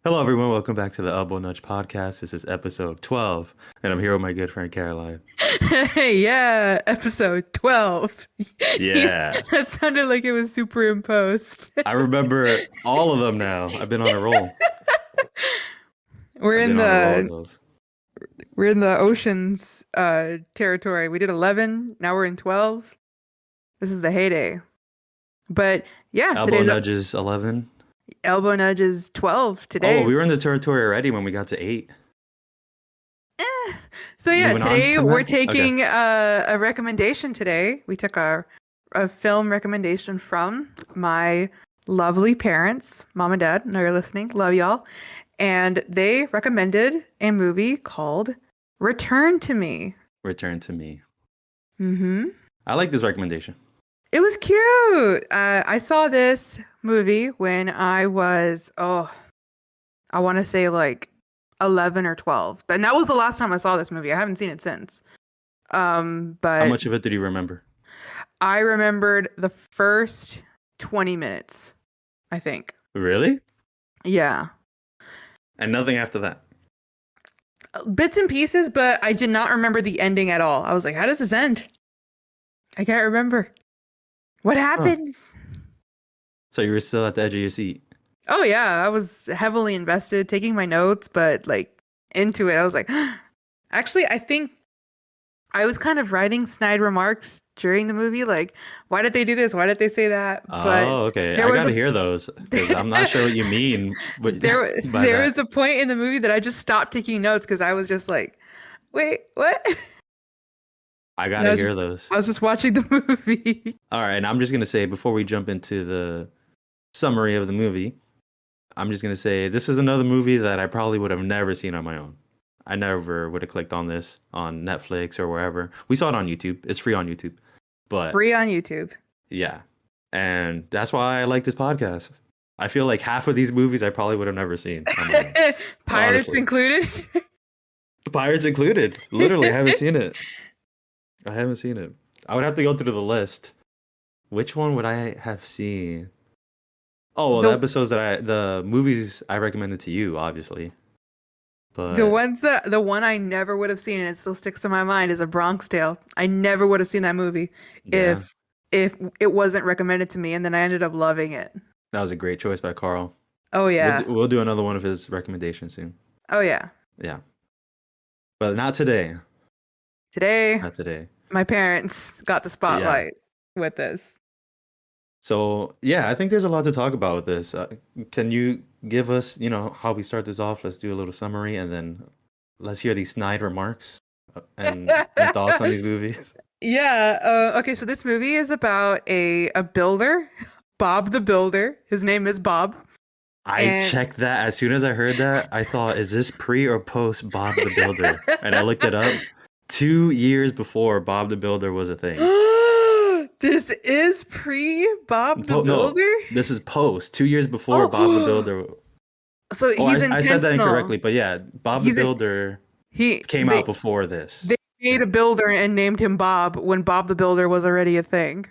Hello, everyone. Welcome back to the Elbow Nudge Podcast. This is episode 12, and I'm here with my good friend Caroline. Hey, yeah, episode 12. Yeah, That sounded like it was superimposed. I remember all of them now. I've been on a roll. We're I've in been on a roll with the those. we're in the oceans territory. We did 11, now we're in 12. This is the heyday. But yeah, Elbow today's Nudges 11. elbow nudge is 12 Oh, today. we were in the territory already when we got to 8. Eh. So yeah, Moving on today from we're that? Okay. taking a recommendation today. We took a film recommendation from my lovely parents, mom and dad. I know you're listening. Love y'all. And they recommended a movie called Return to Me. Return to Me. Mm-hmm. I like this recommendation. It was cute. I saw this movie when I was, I want to say like 11 or 12. And that was the last time I saw this movie. I haven't seen it since. How But much of it did you remember? I remembered the first 20 minutes, I think. Really? Yeah. And nothing after that. Bits and pieces, but I did not remember the ending at all. I was like, how does this end? I can't remember. What happens? So you were still at the edge of your seat. Oh yeah, I was heavily invested, taking my notes, but like into it, I was like, actually, I think I was kind of writing snide remarks during the movie, like, why did they do this? Why did they say that? But Oh, okay. there I was got to a hear those because I'm not sure what you mean by there that. was a point in the movie that I just stopped taking notes because I was just like, wait, what? I got And to hear those. I was just watching the movie. All right, and I'm just gonna say before we jump into the summary of the movie, I'm just gonna say this is another movie that I probably would have never seen on my own. I never would have clicked on this on Netflix or wherever. We saw it on YouTube. It's free on YouTube. But Free on YouTube. yeah, and that's why I like this podcast. I feel like half of these movies I probably would have never seen on my own. Pirates Honestly, included. Pirates included. Literally, I haven't seen it. I haven't seen it. I would have to go through the list. Which one would I have seen? Oh, well, the movies I recommended to you, obviously. But The one I never would have seen, and it still sticks in my mind, is A Bronx Tale. I never would have seen that movie yeah, if it wasn't recommended to me, and then I ended up loving it. that was a great choice by Carl. Oh yeah. We'll do another one of his recommendations soon. Oh yeah. Yeah, but not today. Today, Not today. my parents got the Yeah. spotlight with this. So yeah, I think there's a lot to talk about with this. Can you give us, how we start this off? Let's do a little summary, and then let's hear these snide remarks and thoughts on these movies. Yeah. Okay. So this movie is about a builder, Bob the Builder. His name is Bob. I And checked that as soon as I heard that. I thought, is this pre or post Bob the Builder? And I looked it up. 2 years before Bob the Builder was a thing. This is pre Bob the No, Builder. this is post. 2 years before Bob the Builder. So Oh, he's I said that intentional. incorrectly, but yeah, Bob the He's a- Builder came they out before this. they made a builder and named him Bob when Bob the Builder was already a thing.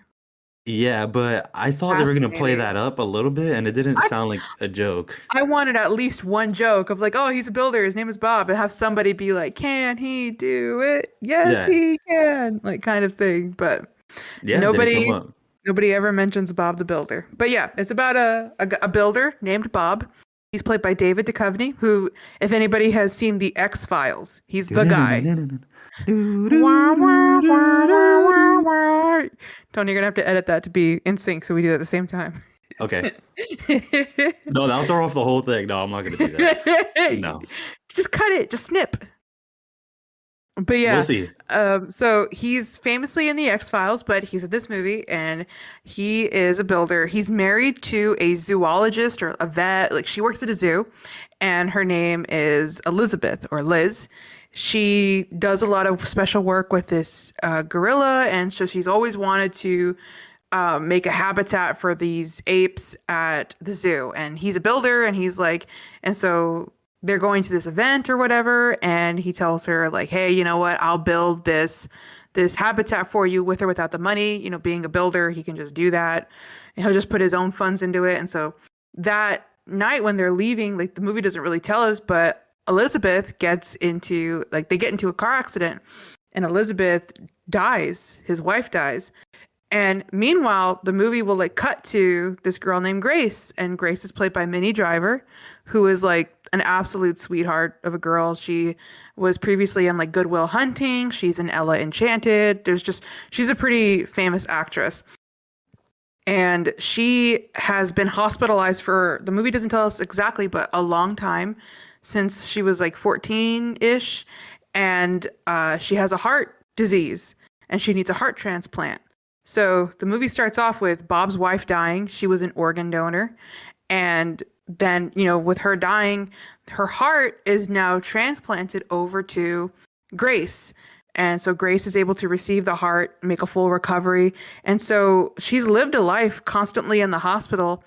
Yeah, but I thought they were gonna play Fascinating. that up a little bit, and it didn't sound like a joke. I wanted at least one joke of like, oh, he's a builder. His name is Bob, and have somebody be like, can he do it? Yes, Yeah. he can, like kind of thing. But Yeah, it didn't nobody come up. nobody ever mentions Bob the Builder. But yeah, it's about a builder named Bob. He's played by David Duchovny, who, if anybody has seen the X-Files, he's the guy. Wah, wah, wah, wah, wah, wah. Tony, you're gonna have to edit that to be in sync, so we do it at the same time. Okay. No, that'll throw off the whole thing. No, I'm not gonna do that. No. Just cut it. Just snip. But yeah, We'll see. so he's famously in the X-Files, but he's in this movie, and he is a builder. He's married to a zoologist or a vet. Like, she works at a zoo, and her name is Elizabeth or Liz. She does a lot of special work with this gorilla, and so she's always wanted to make a habitat for these apes at the zoo. And he's a builder, and he's like, and so they're going to this event or whatever, and he tells her like, hey, you know what, I'll build this habitat for you with or without the money. Being a builder, he can just do that, and he'll just put his own funds into it. And so that night when they're leaving, like the movie doesn't really tell us, but Elizabeth gets into like they get into a car accident and Elizabeth dies. His wife dies. And meanwhile, the movie will like cut to this girl named Grace, and Grace is played by Minnie Driver, who is like an absolute sweetheart of a girl. She was previously in like Good Will Hunting. She's in Ella Enchanted. She's a pretty famous actress. And she has been hospitalized for, the movie doesn't tell us exactly, but a long time, since she was like 14-ish. And she has a heart disease and she needs a heart transplant. So the movie starts off with Bob's wife dying. She was an organ donor. And then, with her dying, her heart is now transplanted over to Grace. And so Grace is able to receive the heart, make a full recovery. And so she's lived a life constantly in the hospital.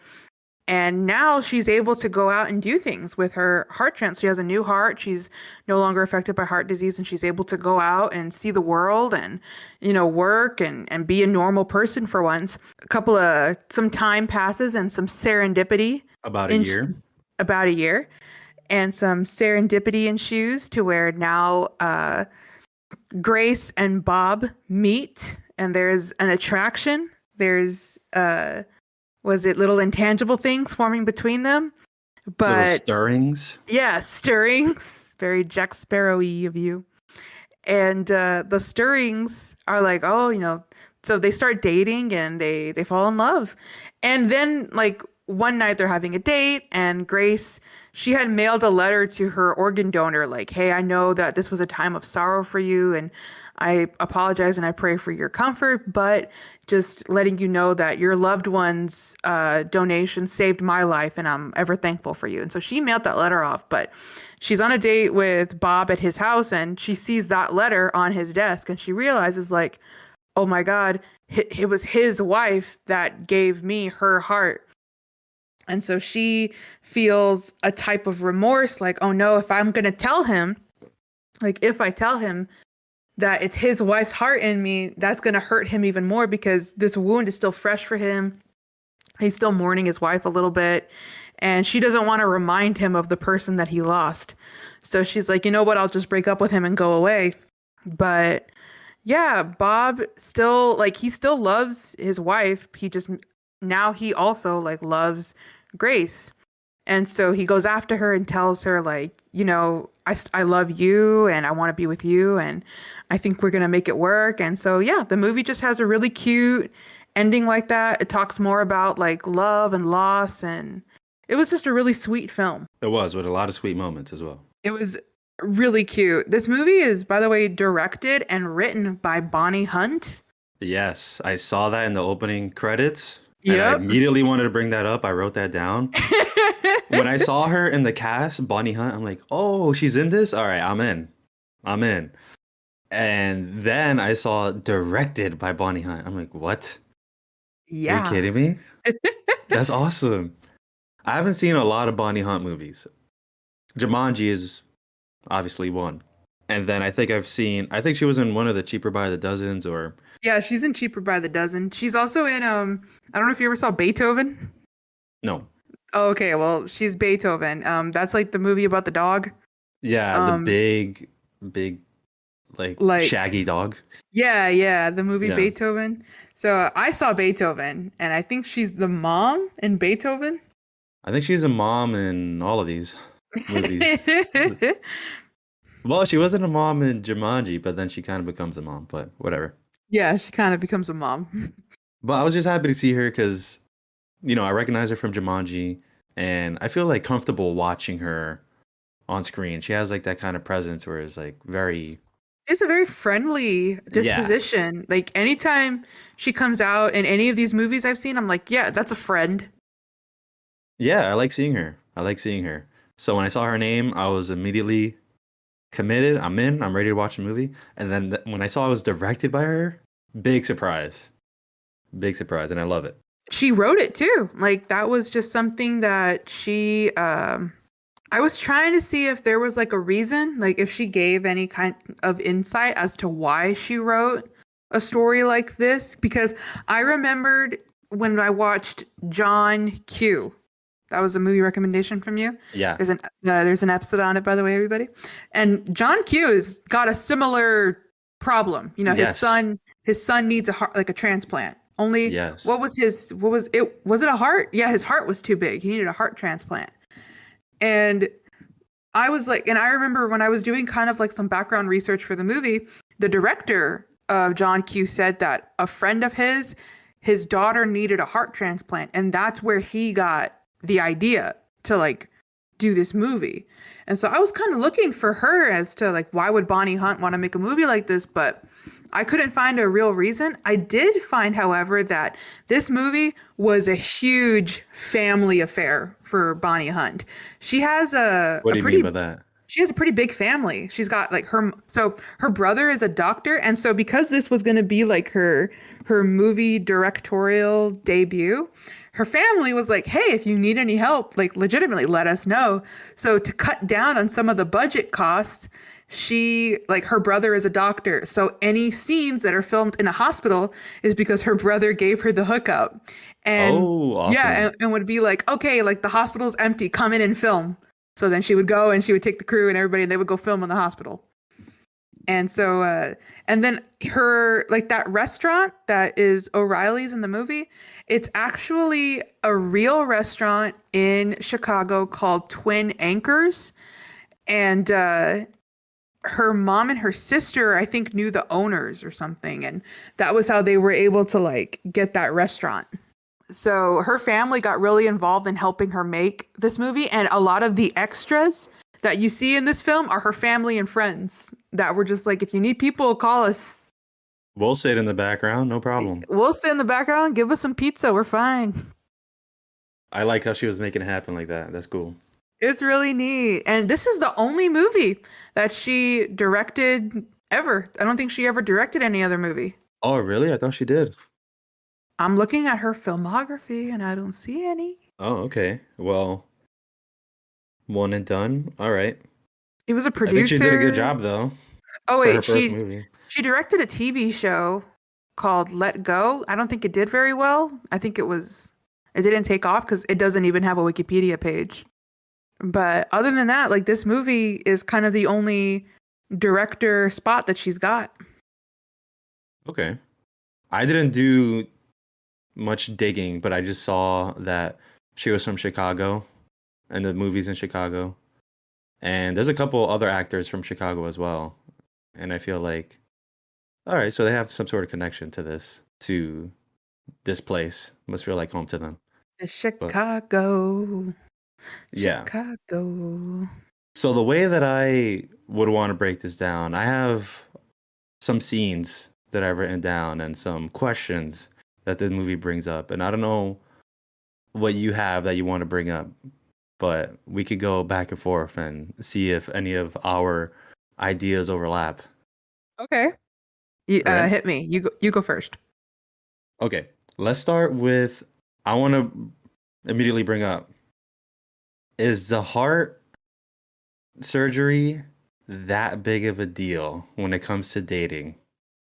And now she's able to go out and do things with her heart transplant. She has a new heart. She's no longer affected by heart disease, and she's able to go out and see the world and, work and be a normal person for once. Some time passes and some serendipity. About a year. About a year. And some serendipity ensues to where now Grace and Bob meet, and there's an attraction. There's was it little intangible things forming between them? But little stirrings. Yeah, stirrings. Very Jack Sparrow-y of you. And the stirrings are like, so they start dating and they fall in love. And then like one night they're having a date, and Grace, she had mailed a letter to her organ donor like, hey, I know that this was a time of sorrow for you, and I apologize and I pray for your comfort, but just letting you know that your loved one's donation saved my life, and I'm ever thankful for you. And so she mailed that letter off, but she's on a date with Bob at his house, and she sees that letter on his desk, and she realizes like, oh my God, it was his wife that gave me her heart. And so she feels a type of remorse, like, oh no, if I'm going to tell him, like if I tell him that it's his wife's heart in me, that's going to hurt him even more, because this wound is still fresh for him. He's still mourning his wife a little bit, and she doesn't want to remind him of the person that he lost. So she's like, you know what, I'll just break up with him and go away. But yeah, Bob still, like, he still loves his wife. Now he also like loves Grace. And so he goes after her and tells her like, I love you and I want to be with you, and I think we're going to make it work. And so, yeah, the movie just has a really cute ending like that. It talks more about like love and loss, and it was just a really sweet film. It was, with a lot of sweet moments as well. It was really cute. This movie is, by the way, directed and written by Bonnie Hunt. Yes, I saw that in the opening credits. Yep. And I immediately wanted to bring that up. I wrote that down. When I saw her in the cast, Bonnie Hunt, I'm like, oh, she's in this? All right, I'm in. And then I saw directed by Bonnie Hunt. I'm like, what? Yeah. Are you kidding me? That's awesome. I haven't seen a lot of Bonnie Hunt movies. Jumanji is obviously one. And then I think she was in one of the Cheaper by the Dozens, or... Yeah, she's in Cheaper by the Dozen. She's also in, I don't know if you ever saw Beethoven. No. Oh, okay, well, she's Beethoven. That's like the movie about the dog. Yeah, the big, like shaggy dog. Yeah, the movie Beethoven. So I saw Beethoven, and I think she's the mom in Beethoven. I think she's a mom in all of these movies. Well, she wasn't a mom in Jumanji, but then she kind of becomes a mom, but whatever. Yeah, she kind of becomes a mom. But I was just happy to see her because, I recognize her from Jumanji, and I feel like comfortable watching her on screen. She has like that kind of presence where it's like very... It's a very friendly disposition. Yeah. Like anytime she comes out in any of these movies I've seen, I'm like, yeah, that's a friend. Yeah, I like seeing her. So when I saw her name, I was immediately committed. I'm in. I'm ready to watch the movie. And then when I saw it was directed by her, big surprise, and I love it. She wrote it too. Like that was just something that she. I was trying to see if there was like a reason, like if she gave any kind of insight as to why she wrote a story like this, because I remembered when I watched John Q. That was a movie recommendation from you. Yeah. There's an episode on it, by the way, everybody. And John Q has got a similar problem. You know, Yes. his son needs a heart, like a transplant. Only Yes. what was it? Was it a heart? Yeah, his heart was too big. He needed a heart transplant. And I was like, and I remember when I was doing kind of like some background research for the movie, the director of John Q said that a friend of his daughter needed a heart transplant, and that's where he got the idea to like do this movie. And so I was kind of looking for her as to like why would Bonnie Hunt want to make a movie like this, but I couldn't find a real reason. I did find, however, that this movie was a huge family affair for Bonnie Hunt. She has What a do you mean pretty by that? she has a pretty big family. She's got like her brother is a doctor, and so because this was going to be like her movie directorial debut, her family was like, "Hey, if you need any help, like legitimately let us know." So to cut down on some of the budget costs, she like her brother is a doctor. So any scenes that are filmed in a hospital is because her brother gave her the hookup. And Oh, yeah, awesome. and would be like, "Okay, like the hospital's empty, come in and film." So then she would go and she would take the crew and everybody and they would go film in the hospital. And so and then her like that restaurant that is O'Reilly's in the movie, it's actually a real restaurant in Chicago called Twin Anchors. And her mom and her sister, I think, knew the owners or something. And that was how they were able to like get that restaurant. So her family got really involved in helping her make this movie, and a lot of the extras that you see in this film are her family and friends that were just like, if you need people, call us. We'll sit in the background, no problem. We'll sit in the background, give us some pizza, we're fine. I like how she was making it happen like that. That's cool. It's really neat. And this is the only movie that she directed ever. I don't think she ever directed any other movie. Oh, really? I thought she did. I'm looking at her filmography and I don't see any. Oh, okay. Well, one and done. All right. She was a I think she did a good producer. job though Oh for her wait, first movie. she directed a TV show called Let Go. I don't think it did very well. I think it didn't take off because it doesn't even have a Wikipedia page. But other than that, like this movie is kind of the only director spot that she's got. Okay. I didn't do much digging, but I just saw that she was from Chicago and the movie's in Chicago. And there's a couple other actors from Chicago as well. And I feel like, all right, so they have some sort of connection to this place. Must feel like home to them. But Chicago, yeah. Chicago. So the way that I would want to break this down, I have some scenes that I've written down and some questions that this movie brings up. And I don't know what you have that you want to bring up, but we could go back and forth and see if any of our ideas overlap. Okay. You, Right? hit me. You go first. Okay. Let's start with I want to immediately bring up, is the heart surgery that big of a deal when it comes to dating?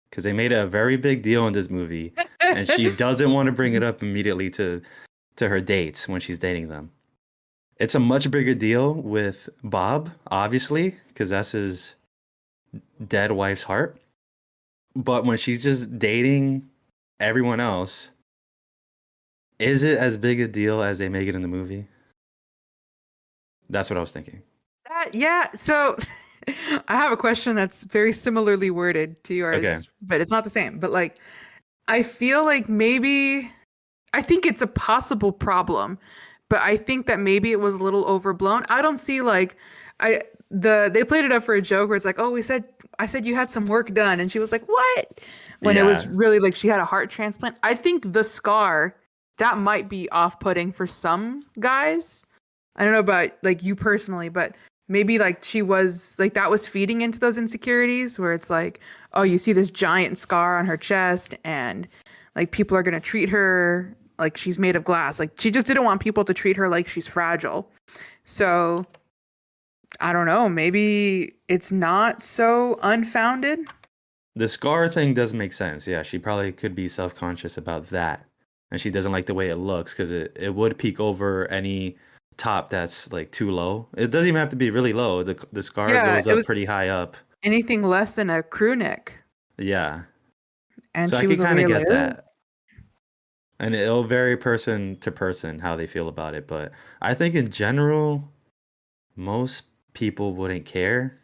Because they made it a very big deal in this movie, and she doesn't want to bring it up immediately to her dates when she's dating them. It's a much bigger deal with Bob, obviously, because that's his dead wife's heart. But when she's just dating everyone else, is it as big a deal as they make it in the movie? That's what I was thinking. Yeah, so I have a question that's very similarly worded to Okay. yours, but it's not the same. But like, I feel like maybe I think it's a possible problem, but I think that maybe it was a little overblown. I don't see like I they played it up for a joke where it's like, "Oh, I said you had some work done." And she was like, "What?" When it was Yeah. really like she had a heart transplant. I think the scar that might be off-putting for some guys. I don't know about like you personally, but maybe like she was like that was feeding into those insecurities where it's like, oh, you see this giant scar on her chest and like people are going to treat her like she's made of glass. Like she just didn't want people to treat her like she's fragile. So I don't know, maybe it's not so unfounded. The scar thing does make sense. Yeah, she probably could be self conscious about that. And she doesn't like the way it looks because it would peek over any top that's like too low. It doesn't even have to be really low. The scarf Yeah, goes it up was pretty high up. anything less than a crew neck. Yeah. And So I she could was over kind of here like, get oh. that. And it'll vary person to person how they feel about it, but I think in general most people wouldn't care,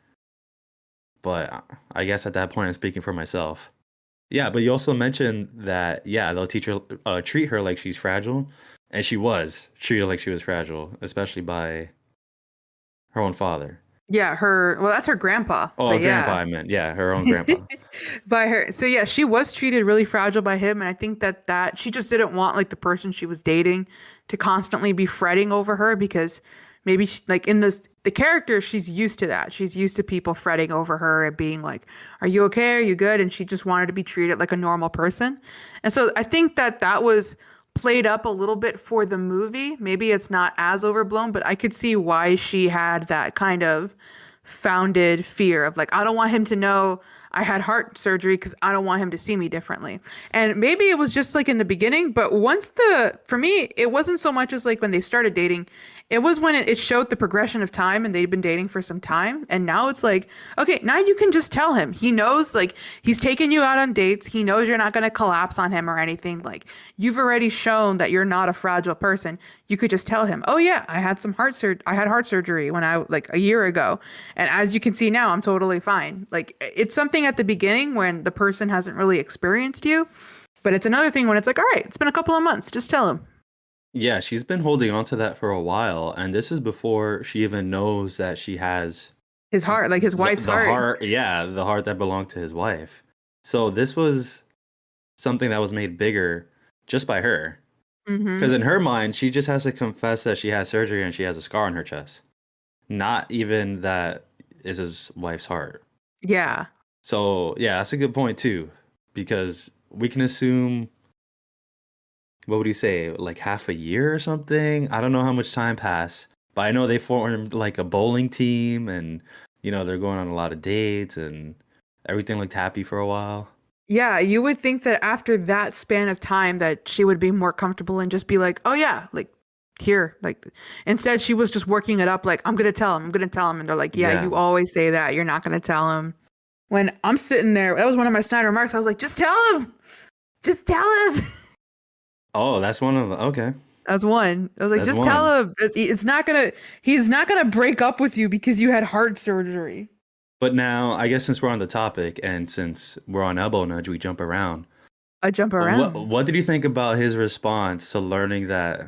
but I guess at that point I'm speaking for myself. Yeah, but you also mentioned that yeah, they'll teach her treat her like she's fragile, and she was treated like she was fragile, especially by her own father. Yeah, well, that's her grandpa, Oh, but grandpa, yeah. I meant. Yeah, her own grandpa. By her. So yeah, she was treated really fragile by him, and I think that she just didn't want like the person she was dating to constantly be fretting over her because maybe she, like in the character she's used to that. She's used to people fretting over her and being like, "Are you okay? Are you good?" And she just wanted to be treated like a normal person. And so I think that was played up a little bit for the movie. Maybe it's not as overblown, but I could see why she had that kind of founded fear of like, I don't want him to know I had heart surgery because I don't want him to see me differently. And maybe it was just like in the beginning, but for me, it wasn't so much as like when they started dating. It was when it showed the progression of time and they'd been dating for some time. And now it's like, okay, now you can just tell him. He knows, like, he's taking you out on dates. He knows you're not going to collapse on him or anything. Like, you've already shown that you're not a fragile person. You could just tell him, oh, yeah, I had heart surgery when like a year ago. And as you can see now, I'm totally fine. Like it's something at the beginning when the person hasn't really experienced you, but it's another thing when it's like, all right, it's been a couple of months, just tell him. Yeah, she's been holding on to that for a while, and this is before she even knows that she has His heart, like his wife's the heart. heart, yeah, the heart that belonged to his wife. So this was something that was made bigger just by her. Mm-hmm. Because in her mind, she just has to confess that she has surgery and she has a scar on her chest. Not even that is his wife's heart. Yeah. So yeah, that's a good point too. Because we can assume, what would you say, like half a year or something? I don't know how much time passed, but I know they formed like a bowling team and they're going on a lot of dates and everything looked happy for a while. Yeah, you would think that after that span of time that she would be more comfortable and just be like, "Oh yeah, like here." Like instead she was just working it up like, "I'm going to tell him. I'm going to tell him." And they're like, "Yeah, Yeah. you always say that. You're not going to tell him." When I'm sitting there, that was one of my snide remarks. I was like, "Just tell him. Just tell him." Oh, that's one of the okay. That's one. I was like, That's "Just tell one. him. He's not going to break up with you because you had heart surgery." But now, I guess since we're on the topic and since we're on elbow nudge, we jump around. I jump What around. what did you think about his response to learning that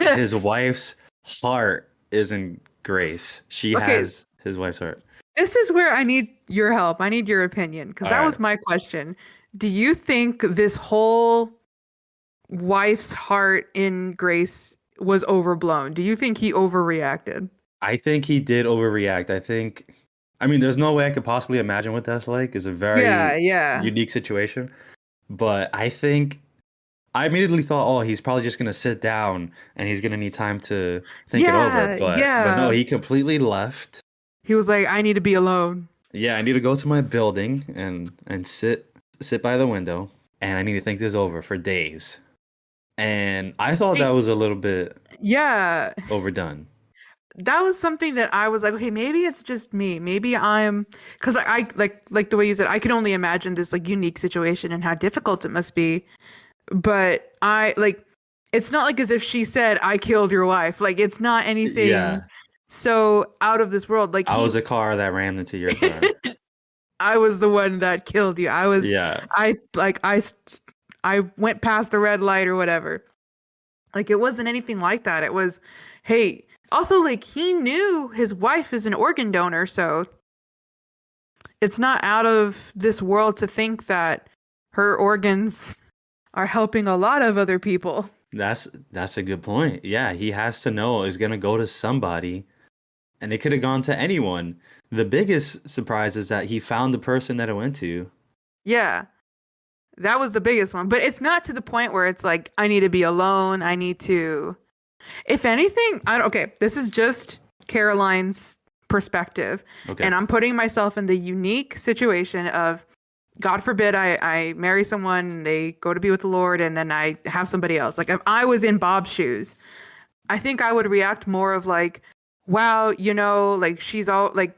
his wife's heart isn't Grace? She Okay, has his wife's heart. this is where I need your help. I need your opinion because All that right. was my question. Do you think this whole wife's heart in Grace was overblown? Do you think he overreacted? I think he did overreact. I mean, there's no way I could possibly imagine what that's like. It's a Yeah, very yeah. unique situation. But I immediately thought, oh, he's probably just gonna sit down and he's gonna need time to think it over. Yeah, But no, yeah. he completely left. He was like, I need to be alone. Yeah, I need to go to my building and sit by the window, and I need to think this over for days. And I thought that Hey, was a little bit yeah. overdone. That was something that I was like, okay, maybe it's just me. Maybe I'm because I like the way you said, I can only imagine this like unique situation and how difficult it must be. But I like it's not like as if she said I killed your wife. Like it's not anything Yeah, so out of this world. Like I was a car that rammed into your car. I was the one that killed you. Yeah, I like I went past the red light or whatever. Like it wasn't anything like that. It was, hey, also like he knew his wife is an organ donor, so it's not out of this world to think that her organs are helping a lot of other people. that's a good point. Yeah, he has to know it's gonna go to somebody, and it could have gone to anyone. The biggest surprise is that he found the person that it went to. Yeah. That was the biggest one. But it's not to the point where it's like, I need to be alone. I need to, if anything, okay, this is just Caroline's perspective. Okay. And I'm putting myself in the unique situation of, God forbid, I marry someone and they go to be with the Lord and then I have somebody else. Like if I was in Bob's shoes, I think I would react more of like, wow, like she's all like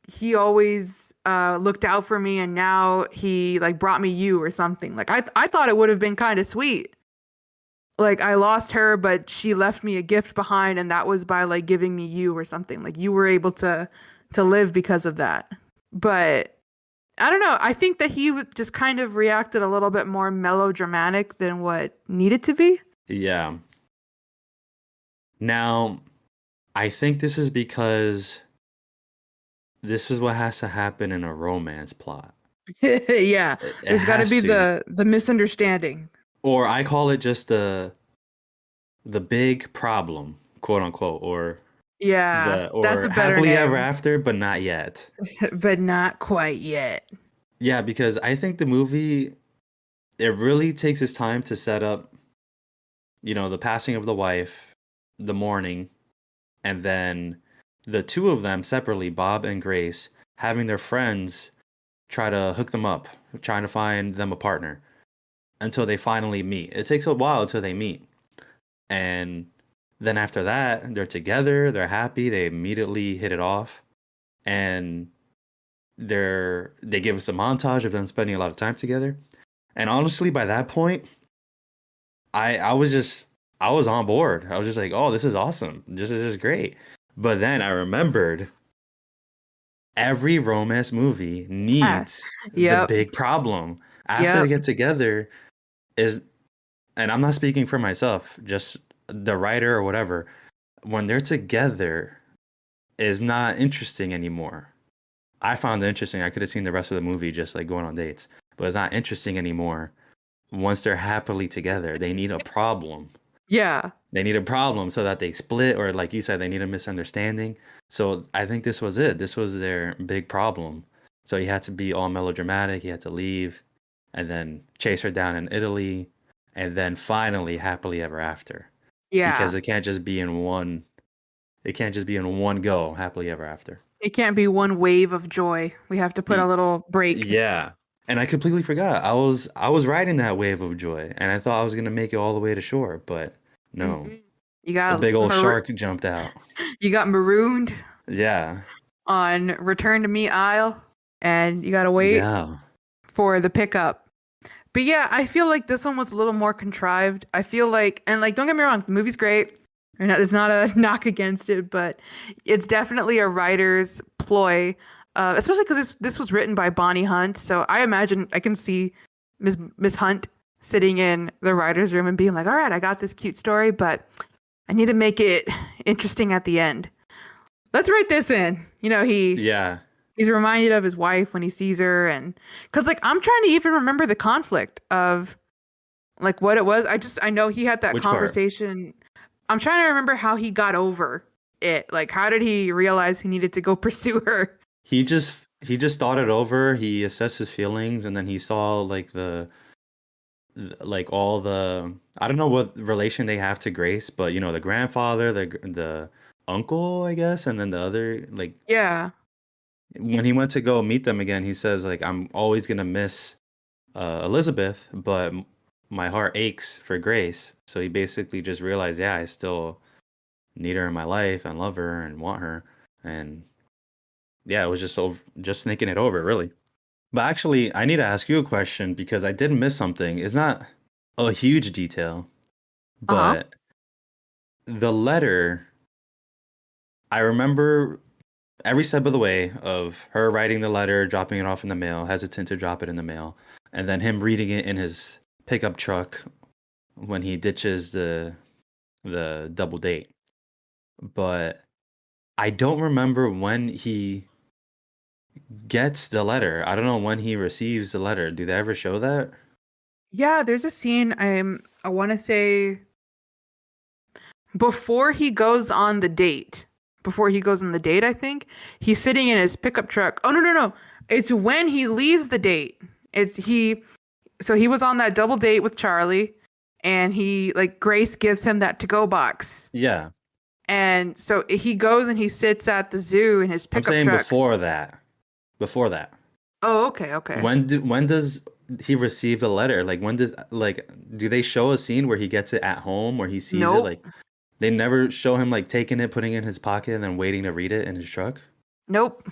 he always looked out for me and now he like brought me you or something. Like I thought it would have been kind of sweet. Like I lost her, but she left me a gift behind and that was by like giving me you or something. Like you were able to live because of that. But I don't know. I think that just kind of reacted a little bit more melodramatic than what needed to be. Yeah. Now, I think this is because this is what has to happen in a romance plot. Yeah, It there's got to has be to. the misunderstanding. Or I call it just the big problem, quote unquote, or Yeah, the that's or a better happily ever name, after, but not yet. but not quite yet. Yeah, because I think the movie it really takes its time to set up, the passing of the wife, the mourning, and then the two of them separately, Bob and Grace, having their friends try to hook them up, trying to find them a partner until they finally meet. It takes a while until they meet. And then after that, they're together, they're happy, they immediately hit it off, and they give us a montage of them spending a lot of time together. And honestly, by that point, I was just I was on board. I was just like, oh, this is awesome. This is just great. But then I remembered every romance movie Ah, needs the yep, big problem. After they yep. get together is and I'm not speaking for myself, just the writer or whatever, when they're together is not interesting anymore. I found it interesting. I could have seen the rest of the movie just like going on dates, but it's not interesting anymore. Once they're happily together, they need a problem. Yeah, They need a problem so that they split, or like you said, they need a misunderstanding. So I think this was it. This was their big problem. So he had to be all melodramatic. He had to leave and then chase her down in Italy and then finally happily ever after. Because yeah. it can't just be in one go, happily ever after. It can't be one wave of joy. We have to put a Y- little break. Yeah. And I completely forgot. I was riding that wave of joy and I thought I was gonna make it all the way to shore, but no. Mhm. You A got big old shark jumped out. you got marooned Yeah. on Return to Me Isle, and you gotta wait Yeah. for the pickup. But yeah, I feel like this one was a little more contrived. I feel like, and like, don't get me wrong, the movie's great. It's not a knock against it, but it's definitely a writer's ploy, especially because this was written by Bonnie Hunt. So I imagine I can see Miss Hunt sitting in the writer's room and being like, "All right, I got this cute story, but I need to make it interesting at the end. Let's write this in." Yeah. He's reminded of his wife when he sees her, and because like I'm trying to even remember the conflict of like what it was. I know he had that Which part? conversation. I'm trying to remember how he got over it. Like how did he realize he needed to go pursue her? He just thought it over. He assessed his feelings, and then he saw like like all the I don't know what relation they have to Grace, but the grandfather, the uncle, I guess, and then the other like Yeah. when he went to go meet them again, he says like I'm always gonna miss Elizabeth, but my heart aches for Grace. So he basically just realized, yeah, I still need her in my life and love her and want her, and yeah, it was just thinking it over, really. But actually, I need to ask you a question because I did miss something. It's not a huge detail, Uh-huh. but the letter, I remember every step of the way of her writing the letter, dropping it off in the mail, hesitant to drop it in the mail, and then him reading it in his pickup truck when he ditches the double date. But I don't remember when he gets the letter. I don't know when he receives the letter. Do they ever show that? Yeah, there's a scene I want to say before he goes on the date. Before he goes on the date, I think he's sitting in his pickup truck. Oh no. It's when he leaves the date. It's he So he was on that double date with Charlie, and he like Grace gives him that to-go box. Yeah. And so he goes and he sits at the zoo in his I'm pickup saying truck. before that. Before that. Oh, okay. When does he receive the letter? Like when does like do they show a scene where he gets it at home or he sees it Nope. like They never show him like taking it, putting it in his pocket, and then waiting to read it in his truck. Nope.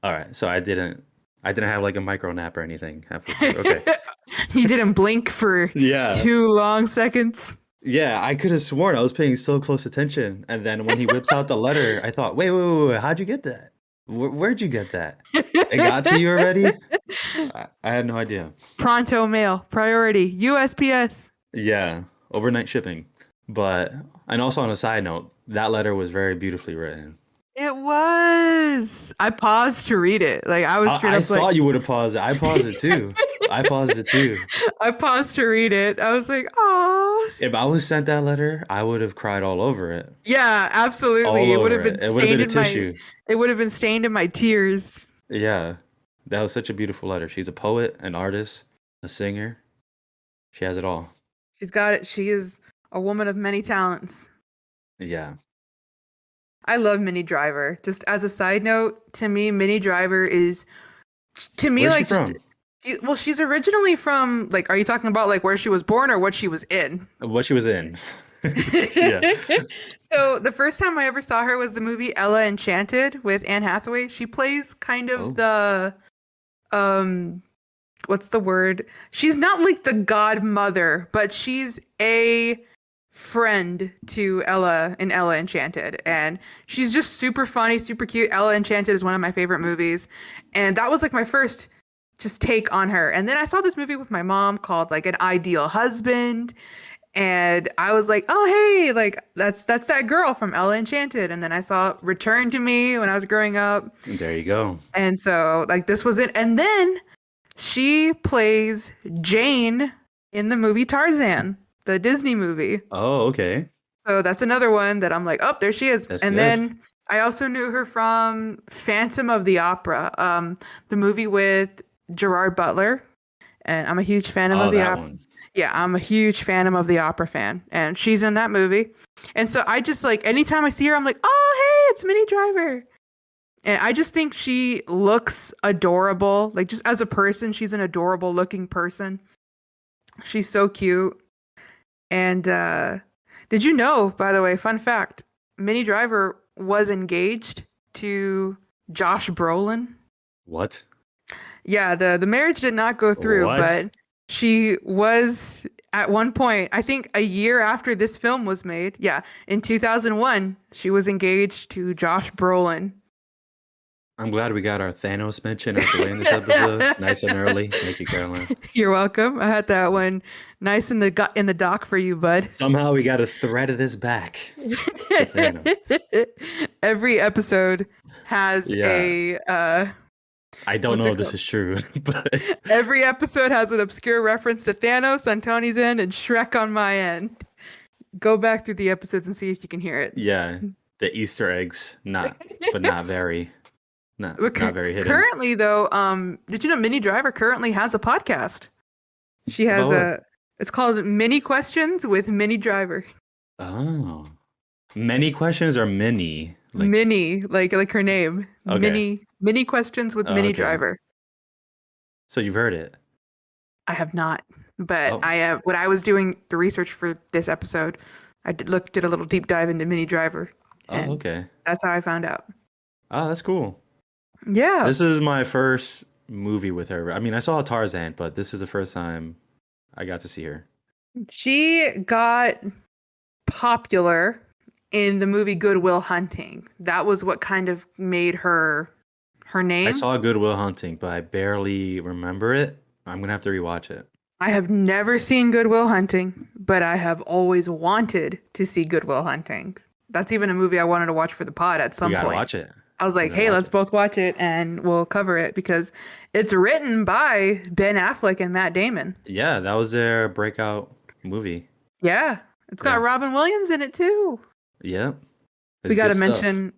All right, so I didn't have like a micro nap or anything halfway through. Okay. He didn't blink for Yeah. 2 long seconds. Yeah, I could have sworn I was paying so close attention, and then when he whips out the letter, I thought, wait, how'd you get that? Where'd you get that? It got to you already? I had no idea. Pronto mail, priority, USPS. Yeah, overnight shipping. But, and also on a side note, that letter was very beautifully written. It was. I paused to read it. Like I was straight I up like, thought you would have paused it. I paused it too. I paused it too. I paused to read it. I was like, oh. If I was sent that letter, I would have cried all over it. Yeah, absolutely. All It would over have been it. It would have stained been a in my. tissue. It would have been stained in my tears. Yeah, that was such a beautiful letter. She's a poet, an artist, a singer. She has it all. She's got it. She is a woman of many talents. Yeah. I love Minnie Driver. Just as a side note, to me, Minnie Driver is, to me, Where's like she from? well, she's originally from, like, are you talking about like where she was born or what she was in? What she was in. Yeah. So the first time I ever saw her was the movie Ella Enchanted with Anne Hathaway. She plays kind of the, what's the word? She's not like the godmother, but she's a friend to Ella in Ella Enchanted, and she's just super funny, super cute. Ella Enchanted is one of my favorite movies, and that was like my first just take on her. And then I saw this movie with my mom called like An Ideal Husband, and I was like, oh hey, like that's that girl from Ella Enchanted. And then I saw Return to Me when I was growing up. There you go. And so like this was it. And then she plays Jane in the movie Tarzan, the Disney movie. Oh, okay. So that's another one that I'm like, oh, there she is. That's and good. then I also knew her from Phantom of the Opera, the movie with Gerard Butler. And I'm a huge fan of the opera. One. Yeah, I'm a huge Phantom of the Opera fan. And she's in that movie. And so I just like, anytime I see her, I'm like, oh, hey, it's Minnie Driver. And I just think she looks adorable. Like just as a person, she's an adorable looking person. She's so cute. And did you know, by the way, fun fact, Minnie Driver was engaged to Josh Brolin? What? Yeah, the marriage did not go through, What? but she was at one point, I think a year after this film was made. Yeah, in 2001, she was engaged to Josh Brolin. I'm glad we got our Thanos mention out the way in this episode. Nice and early. Thank you, Caroline. You're welcome. I had that one nice in the dock for you, bud. Somehow we got a thread of this back. to Thanos. Every episode has a I don't know if this is true, but every episode has an obscure reference to Thanos on Tony's end and Shrek on my end. Go back through the episodes and see if you can hear it. yeah, the Easter eggs, not very hidden. Currently, though, did you know Minnie Driver currently has a podcast? She has it's called Mini Questions with Minnie Driver. Oh, many questions or Minnie? Like, Minnie, like her name. Okay. Mini Questions with Minnie Driver. So you've heard it? I have not, but I have. When I was doing the research for this episode, I did a little deep dive into Minnie Driver. Oh, okay. That's how I found out. Oh, that's cool. Yeah. This is my first movie with her. I mean, I saw Tarzan, but this is the first time I got to see her. She got popular in the movie Good Will Hunting. That was what kind of made her name. I saw Good Will Hunting, but I barely remember it. I'm going to have to rewatch it. I have never seen Good Will Hunting, but I have always wanted to see Good Will Hunting. That's even a movie I wanted to watch for the pod at some point. You gotta watch it. I was like, hey, let's both watch it and we'll cover it because it's written by Ben Affleck and Matt Damon. Yeah, that was their breakout movie. Yeah. It's got Robin Williams in it too. Yep. We gotta mention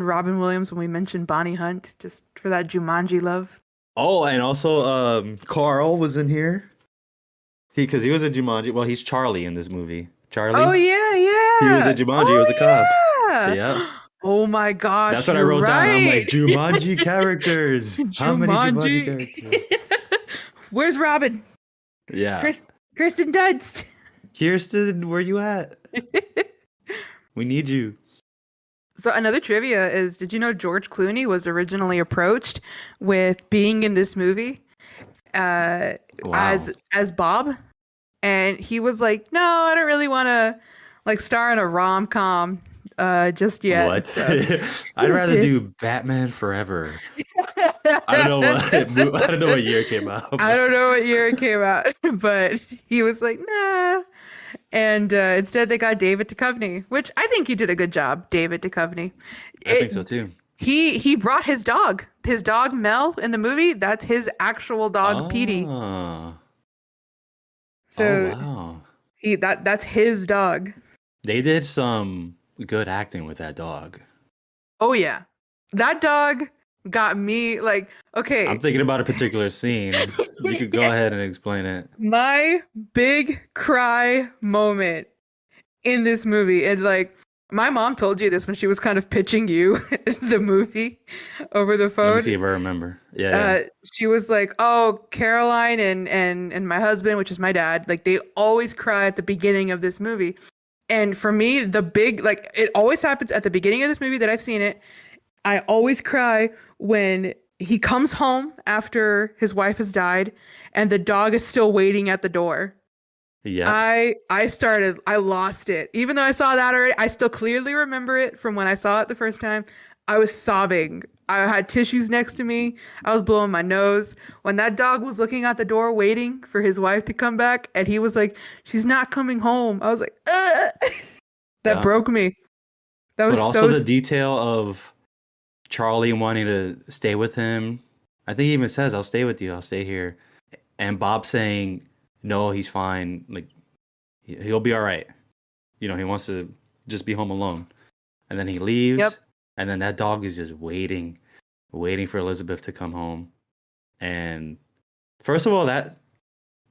Robin Williams when we mention Bonnie Hunt, just for that Jumanji love. Oh, and also Carl was in here. Because he was in Jumanji. Well, he's Charlie in this movie. Charlie. Oh yeah. He was in Jumanji. He was a cop. Yeah. Oh my gosh. That's what I wrote down. I'm like, Jumanji characters. How many Jumanji characters? Where's Robin? Yeah. Kirsten Dunst. Kirsten, where you at? We need you. So another trivia is, did you know George Clooney was originally approached with being in this movie Wow. as Bob, and he was like, "No, I don't really want to like star in a rom-com just yet and What? stuff." I'd rather do Batman Forever. I don't know what I don't know what year it came out, I but don't know what year it came out, but he was like, "Nah." And instead, they got David Duchovny, which I think he did a good job. David Duchovny. I think It so too. he brought his dog Mel in the movie. That's his actual dog Petey. Oh. Oh So wow. that's his dog. They did some good acting with that dog. Oh yeah, that dog got me like I'm okay. thinking about a particular scene. You could go ahead and explain it. My big cry moment in this movie, and like my mom told you this when she was kind of pitching you the movie over the Let me phone. see if I remember. Yeah, yeah. She was like, "Oh, Caroline and my husband, which is my dad, like they always cry at the beginning of this movie." And for me, the big like it always happens at the beginning of this movie that I've seen it. I always cry when he comes home after his wife has died and the dog is still waiting at the door. Yep. I lost it. Even though I saw that already, I still clearly remember it from when I saw it the first time. I was sobbing. I had tissues next to me. I was blowing my nose. When that dog was looking at the door waiting for his wife to come back and he was like, "She's not coming home." I was like, "Ugh." That Yeah. broke me. That But was also so the detail of Charlie wanting to stay with him. I think he even says, "I'll stay with you. I'll stay here." And Bob saying, "No, he's fine. Like he'll be all right." You know, he wants to just be home alone. And then he Yep. leaves, and then that dog is just waiting for Elizabeth to come home. And first of all,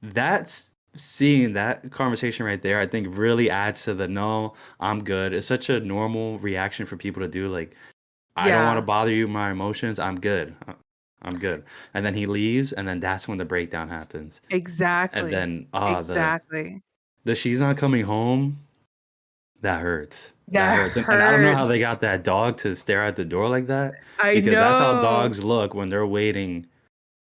that's seeing that conversation right there, I think really adds to the no, I'm good. It's such a normal reaction for people to do. Like, I don't want to Yeah. bother you, my emotions. I'm good. I'm good. And then he leaves, and then that's when the breakdown happens. And Exactly. then Exactly. the she's not coming home. That hurts. That That hurts. And I don't know hurt. how they got that dog to stare at the door like that I because that's how know. dogs look when they're waiting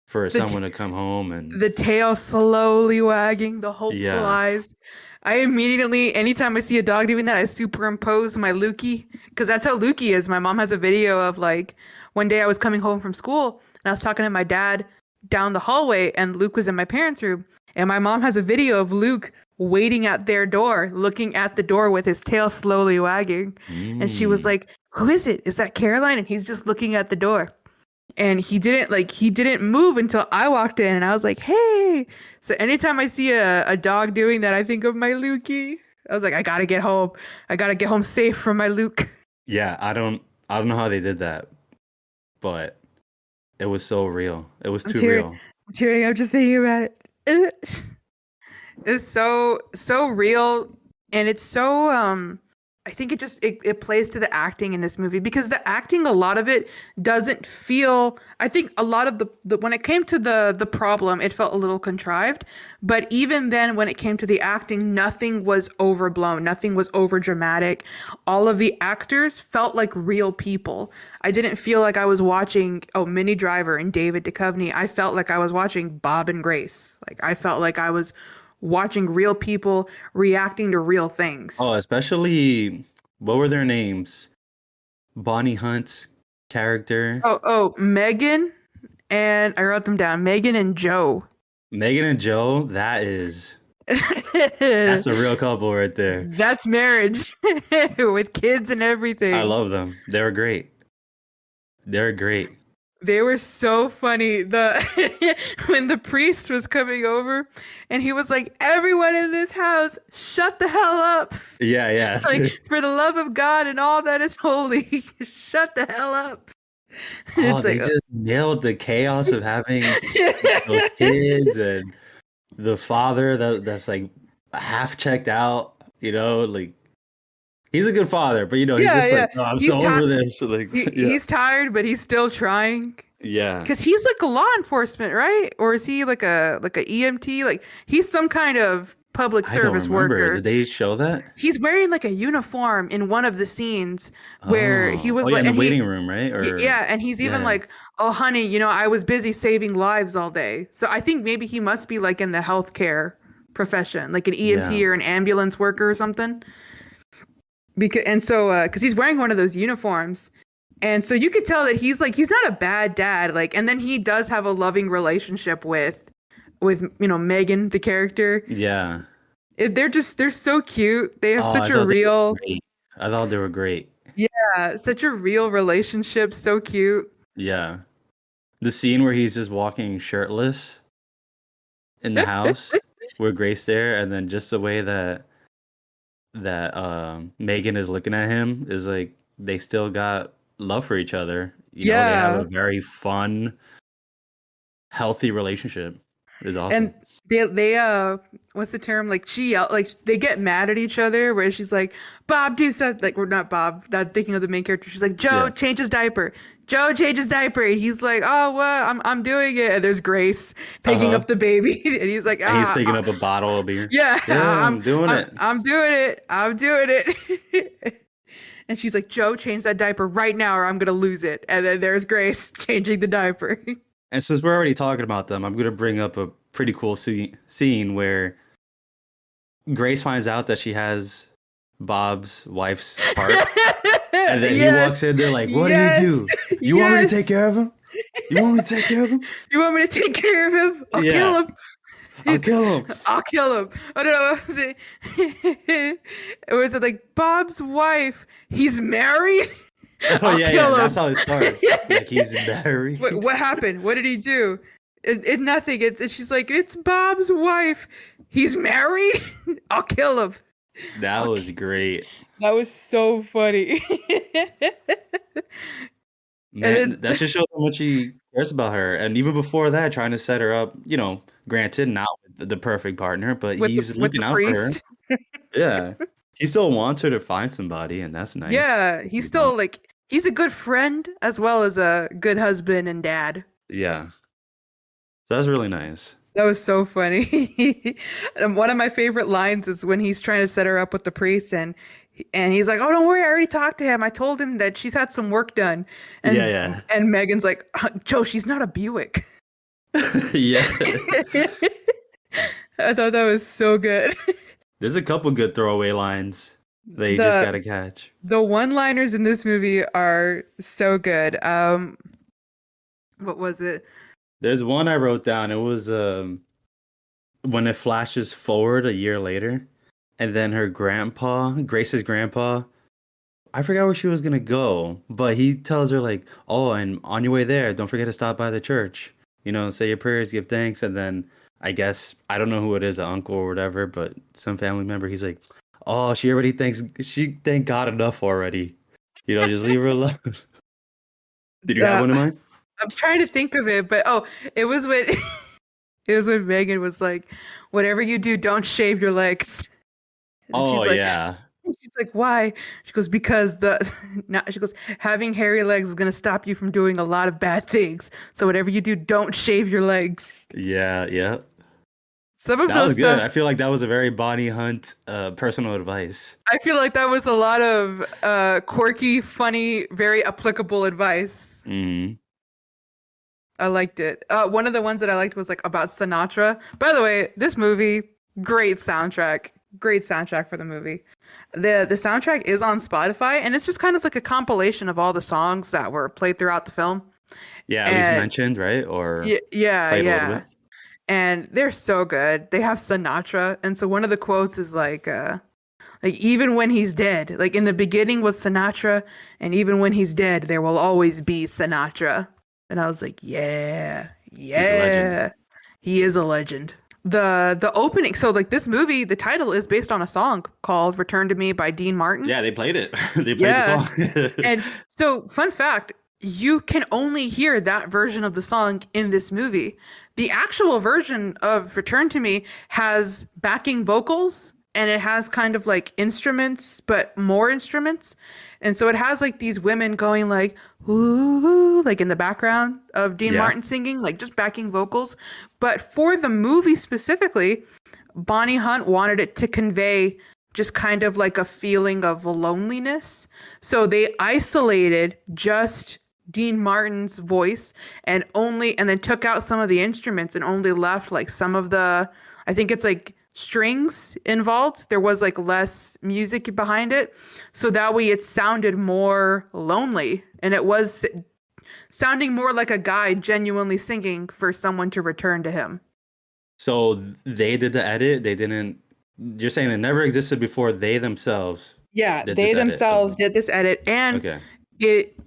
for The t- someone to come home. And the tail slowly wagging, the hopeful yeah, eyes. I immediately, anytime I see a dog doing that, I superimpose my Lukey because that's how Lukey is. My mom has a video of like one day I was coming home from school and I was talking to my dad down the hallway and Luke was in my parents' room. And my mom has a video of Luke waiting at their door, looking at the door with his tail slowly wagging. And she was mm, like, "Who is it? Is that Caroline?" And he's just looking at the door. And he didn't move until I walked in and I was like, "Hey." So anytime I see a dog doing that, I think of my Lukey. I was like, I gotta get home. I gotta get home safe from my Luke. yeah. I don't know how they did that, but it was so real. It was I'm too tearing real. I'm tearing up just thinking about it. It's so real and it's so I think it plays to the acting in this movie because the acting a lot of it doesn't feel I think a lot of the when it came to the problem it felt a little contrived, but even then when it came to the acting nothing was overblown, nothing was over dramatic. All of the actors felt like real people. I didn't feel like I was watching Minnie Driver and David Duchovny. I felt like I was watching Bob and Grace. Like I felt like I was watching real people reacting to real things. Oh, especially what were their names? Bonnie Hunt's character, Megan and I wrote them down. Megan and Joe. Megan and Joe. That's a real couple right there. That's marriage with kids and I everything. love them. They were great. They're great. They were so funny. The when the priest was coming over and he was like, "Everyone in this house, shut the hell up." Yeah, yeah. Like, for the love of God and all that is holy, shut the hell up. Oh, It's they like, just nailed the chaos of having those kids and the father that's like half checked out, like he's a good father, but he's yeah, just yeah. like, oh, I'm so He's tired. over this. Like, yeah. He's tired, but he's still trying. Yeah. Because he's like a law enforcement, right? Or is he like a EMT? Like he's some kind of public I don't service remember. Did worker. they show that? He's wearing like a uniform in one of the scenes where he Oh was yeah, like, in the and waiting room, right? Or yeah, and he's even yeah, like, "Oh, honey, I was busy saving lives all day." So I think maybe he must be like in the healthcare profession, like an EMT yeah. or an ambulance worker or something. Because he's wearing one of those uniforms, and so you could tell that he's not a bad dad. Like, and then he does have a loving relationship with Megan, the character. Yeah. They're so cute. They have Oh, such I a thought they were real, great. I thought they were great. yeah, such a real relationship. So cute. Yeah. The scene where he's just walking shirtless in the house with Grace there, and then just the way that Megan is looking at him is like they still got love for each other. They have a Yeah. very fun, healthy relationship. Is And awesome. they what's the term? Like she yell like they get mad at each other where she's like, Bob, do something like we're not Bob, not thinking of the main character. She's like, Joe, Yeah. change his diaper. Joe, change his diaper. And he's like, oh what? I'm doing it. And there's Grace picking Uh-huh. up the baby. And he's like, And he's picking up a bottle of beer. yeah, Yeah, I'm doing it. I'm doing it. I'm doing it. And she's like, Joe, change that diaper right now or I'm gonna lose it. And then there's Grace changing the diaper. And since we're already talking about them, I'm gonna bring up a pretty cool scene where Grace finds out that she has Bob's wife's heart, and then he walks Yes. in there like, "What did he Yes. do? You want me to Yes. take care of him? You want me to take care of him? You want me to take care of him? I'll kill Yeah, him. I'll kill him." I'll kill him. I don't know. What was it? It was like Bob's wife. He's married. Oh I'll yeah, kill him. that's how it starts. Like he's married. What happened? What did he do? Nothing. She's like, it's Bob's wife. He's married. I'll kill him. That was great, That was so funny. man. then That just shows how much he cares about her, and even before that, trying to set her up. Granted, not with the perfect partner, but with the he's with the looking out for her. priest. Yeah, he still wants her to find somebody, and that's nice. Yeah, he's still like he's a good friend as well as a good husband and dad. Yeah, so that's really nice. That was so funny. And one of my favorite lines is when he's trying to set her up with the priest and he's like, "Oh, don't worry, I already talked to him. I told him that she's had some work done." And Yeah, and Megan's like, "Joe, she's not a Buick." yeah. I thought that was so good. There's a couple good throwaway lines that you just The gotta catch. the one-liners in this movie are so good. What was it? There's one I wrote down. It was when it flashes forward a year later, and then her grandpa, Grace's grandpa, I forgot where she was gonna go, but he tells her like, "Oh, and on your way there, don't forget to stop by the church. Say your prayers, give thanks." And then I guess I don't know who it is, an uncle or whatever, but some family member. He's like, "Oh, she thanked God enough already. Just leave her alone." Did you have Uh, one in mind? I'm trying to think of it, but it was when it was when Megan was like, "Whatever you do, don't shave your legs." And Oh she's like, yeah, "Why?" She goes, "Because she goes, having hairy legs is gonna stop you from doing a lot of bad things. So whatever you do, don't shave your legs." yeah. Some of That those was good. stuff, I feel like that was a very Bonnie Hunt personal advice. I feel like that was a lot of quirky, funny, very applicable advice. Hmm. I liked it. One of the ones that I liked was like about Sinatra. By the way, this movie, great soundtrack. Great soundtrack for the movie. The soundtrack is on Spotify and it's just kind of like a compilation of all the songs that were played throughout the film. Yeah, at least And mentioned, right? Or yeah, played a little yeah. bit. And they're so good. They have Sinatra. And so one of the quotes is like even when he's dead, like in the beginning was Sinatra, and even when he's dead, there will always be Sinatra. And I was like, yeah, He's a legend. yeah, he is a legend. The opening, so like this movie, the title is based on a song called "Return to Me" by Dean Martin. Yeah, they played it. They played Yeah, the song. and so fun fact, you can only hear that version of the song in this movie. The actual version of Return to Me has backing vocals and it has kind of like instruments, but more instruments. And so it has like these women going like, ooh, like in the background of Dean Yeah. Martin singing, like just backing vocals. But for the movie specifically, Bonnie Hunt wanted it to convey just kind of like a feeling of loneliness. So they isolated just Dean Martin's voice and then took out some of the instruments and only left like some of the, I think it's like strings involved. There was like less music behind it. So that way it sounded more lonely, and it was sounding more like a guy genuinely singing for someone to return to him. So they did the edit. They didn't. You're saying it never existed before. They themselves Yeah, did they this edit. themselves did this edit, and Okay.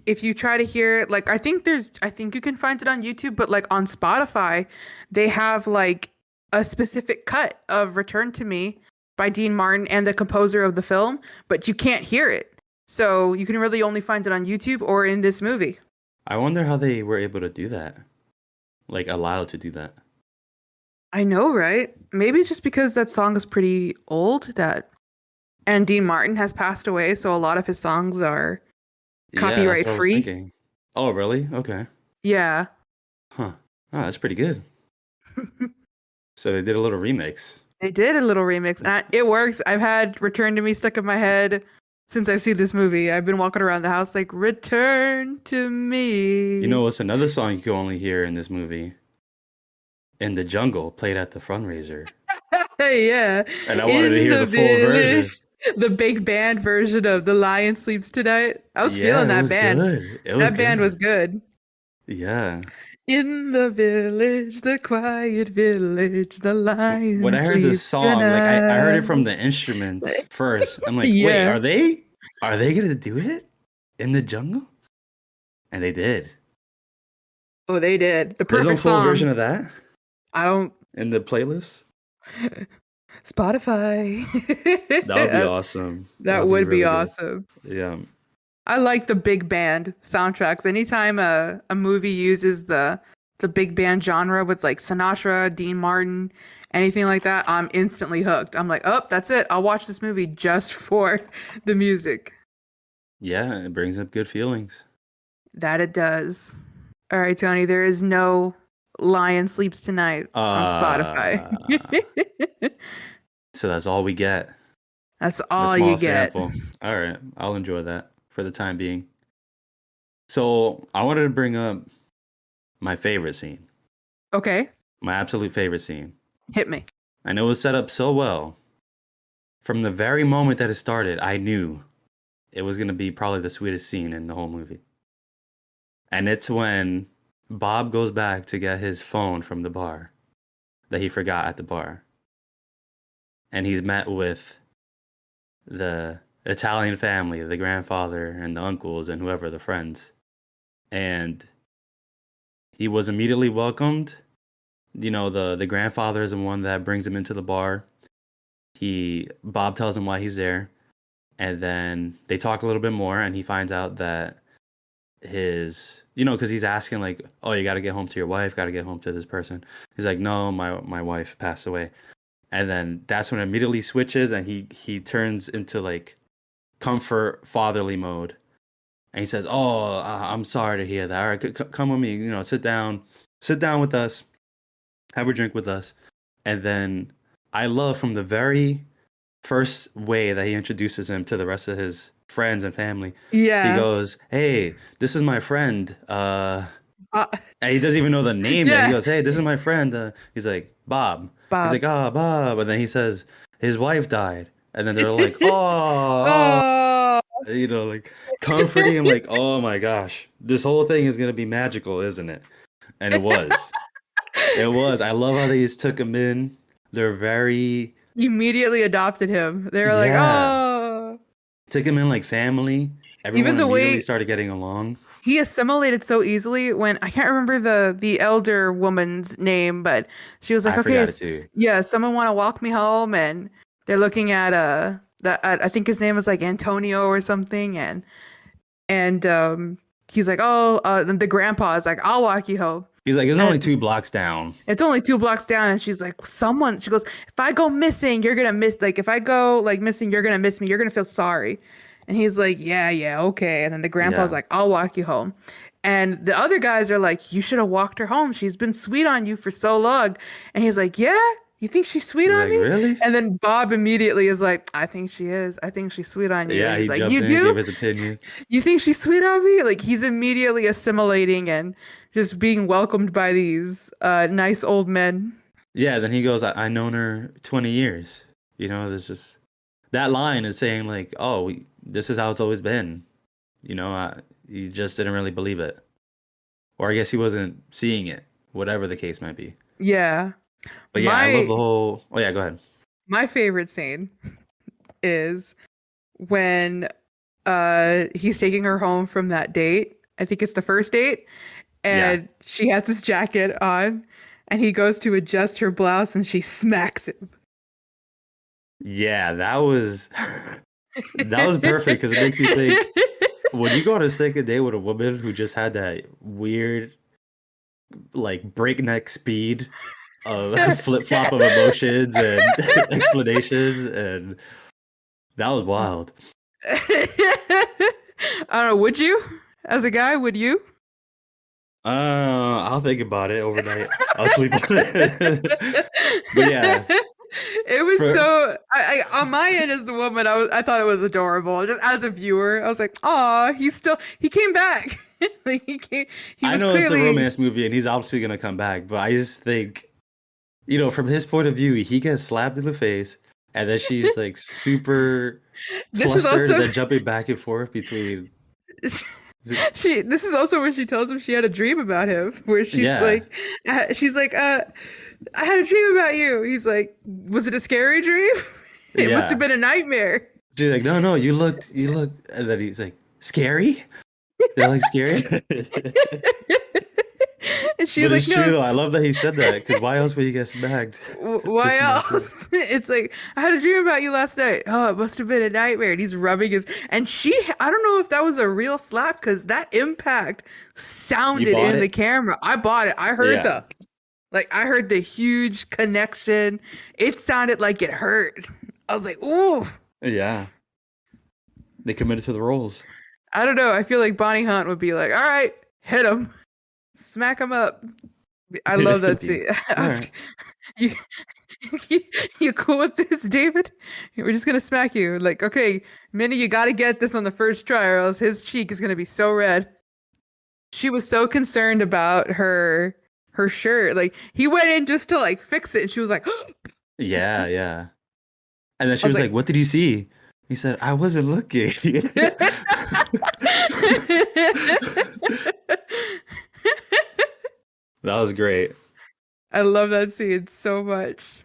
if you try to hear it, like I think you can find it on YouTube, but like on Spotify, they have like a specific cut of Return to Me by Dean Martin and the composer of the film, but you can't hear it. So you can really only find it on YouTube or in this movie. I wonder how they were able to do that. Like allowed to do that. I know, right? Maybe it's just because that song is pretty old and Dean Martin has passed away, so a lot of his songs are Yeah, that's copyright what I was free. thinking. Oh, really? Okay. Yeah. Huh. Oh, that's pretty good. So they did a little remix. They did a little remix, and it works. I've had Return to Me stuck in my head since I've seen this movie. I've been walking around the house like, Return to Me. You know what's another song you can only hear in this movie? In the Jungle, played at the fundraiser. Hey, yeah. And I wanted to hear the full version. The big band version of The Lion Sleeps Tonight. I was feeling that band. Good. That band was good. Yeah. In the village, the quiet village, the lion When I heard this sleeps song, like I heard it from tonight. the instruments first. I'm like, wait, Yeah. are they gonna do it in the jungle? And they did. Oh, they did. The There's a perfect full song. version of that I don't. in the playlist. Spotify. That would be awesome. That would be really good. awesome. Yeah. I like the big band soundtracks. Anytime a movie uses the big band genre with like Sinatra, Dean Martin, anything like that, I'm instantly hooked. I'm like, oh, that's it. I'll watch this movie just for the music. Yeah, it brings up good feelings. That it does. All right, Tony, there is no Lion Sleeps Tonight on Spotify. So that's all we get. That's all you get. Sample. All right, I'll enjoy that for the time being. So I wanted to bring up my favorite scene. Okay. My absolute favorite scene. Hit me. I know it was set up so well. From the very moment that it started, I knew it was going to be probably the sweetest scene in the whole movie. And it's when Bob goes back to get his phone from the bar that he forgot at the bar. And he's met with the Italian family, the grandfather and the uncles and whoever, the friends. And he was immediately welcomed. You know, the grandfather is the one that brings him into the bar. Bob tells him why he's there. And then they talk a little bit more, and he finds out that because he's asking like, oh, you got to get home to your wife, got to get home to this person. He's like, no, my wife passed away. And then that's when it immediately switches, and he turns into like comfort fatherly mode. And he says, oh, I'm sorry to hear that. All right, come with me, sit down with us, have a drink with us. And then I love from the very first way that he introduces him to the rest of his friends and family. Yeah. He goes, hey, this is my friend. And he doesn't even know the name yet. He goes, hey, this is my friend. He's like, Bob. He's like, Bob. And then he says, his wife died. And then they're like, oh. Like comforting him, like, oh my gosh, this whole thing is going to be magical, isn't it? And it was. It was. I love how they just took him in. They're very... immediately adopted him. They were like, oh. Took him in like family. Everyone Even the immediately way started getting along. He assimilated so easily when I can't remember the elder woman's name, but she was like, I okay, forgot it too. Yeah, someone want to walk me home, and they're looking at I think his name was like Antonio or something, and he's like, oh, the grandpa is like, I'll walk you home. He's like, it's only 2 blocks down. It's only 2 blocks down, and she's like, she goes, if I go missing, you're gonna miss. Like, if I go like missing, you're gonna miss me. You're gonna feel sorry. And he's like, yeah, okay. And then the grandpa's like, I'll walk you home. And the other guys are like, you should have walked her home. She's been sweet on you for so long. And he's like, yeah, You think she's sweet He's on like, me? really? And then Bob immediately is like, I think she is. I think she's sweet on you. And Yeah, he's he like, jumped you in and gave do? his opinion. You think she's sweet on me? Like he's immediately assimilating and just being welcomed by these nice old men. Yeah, then he goes, I known her 20 years. You know, there's just that line is saying like, oh, this is how it's always been. You know, he just didn't really believe it, or I guess he wasn't seeing it, whatever the case might be. Yeah. But yeah, I love My the whole. Oh yeah, go ahead. my favorite scene is when he's taking her home from that date. I think it's the first date, Yeah, and she has this jacket on, and he goes to adjust her blouse and she smacks him. yeah, that was perfect because it makes you think when you go on a second date with a woman who just had that weird, like breakneck speed of flip flop of emotions and explanations, and that was wild. I don't know, would you? As a guy, would you? I'll think about it overnight. I'll sleep on it. But yeah, It was for so on my end as the woman, I thought it was adorable. Just as a viewer, I was like, "Aw, he came back." Like he I was know it's a clearly romance movie and he's obviously gonna come back, but I just think, you know, from his point of view, he gets slapped in the face, and then she's like super this is flustered and also then jumping back and forth between. this is also when she tells him she had a dream about him, where Yeah, she's like, I had a dream about you. He's like, was it a scary dream? It must have yeah. been a nightmare. She's like, no, no, you looked, and then he's like, scary? They're like scary. And she's But like, it's no, true though. I love that he said that because why else would he get smacked? why Just smacked him. else? It's like, I had a dream about you last night. Oh, it must have been a nightmare. And he's rubbing his, and I don't know if that was a real slap because that impact You sounded bought in the it? camera. I bought it. Yeah, I heard the huge connection. It sounded like it hurt. I was like, ooh. yeah. They committed to the roles. I don't know. I feel like Bonnie Hunt would be like, all right, hit him, smack him up. I love that scene. All right. You, you, you cool with this, David? We're just gonna smack you. Like, okay, Minnie, you gotta get this on the first try, or else his cheek is gonna be so red. She was so concerned about her shirt. Like, he went in just to like fix it, and she was like, Yeah, yeah. And then I she was was like, like, "What did you see?" He said, "I wasn't looking." That was great. I love that scene so much.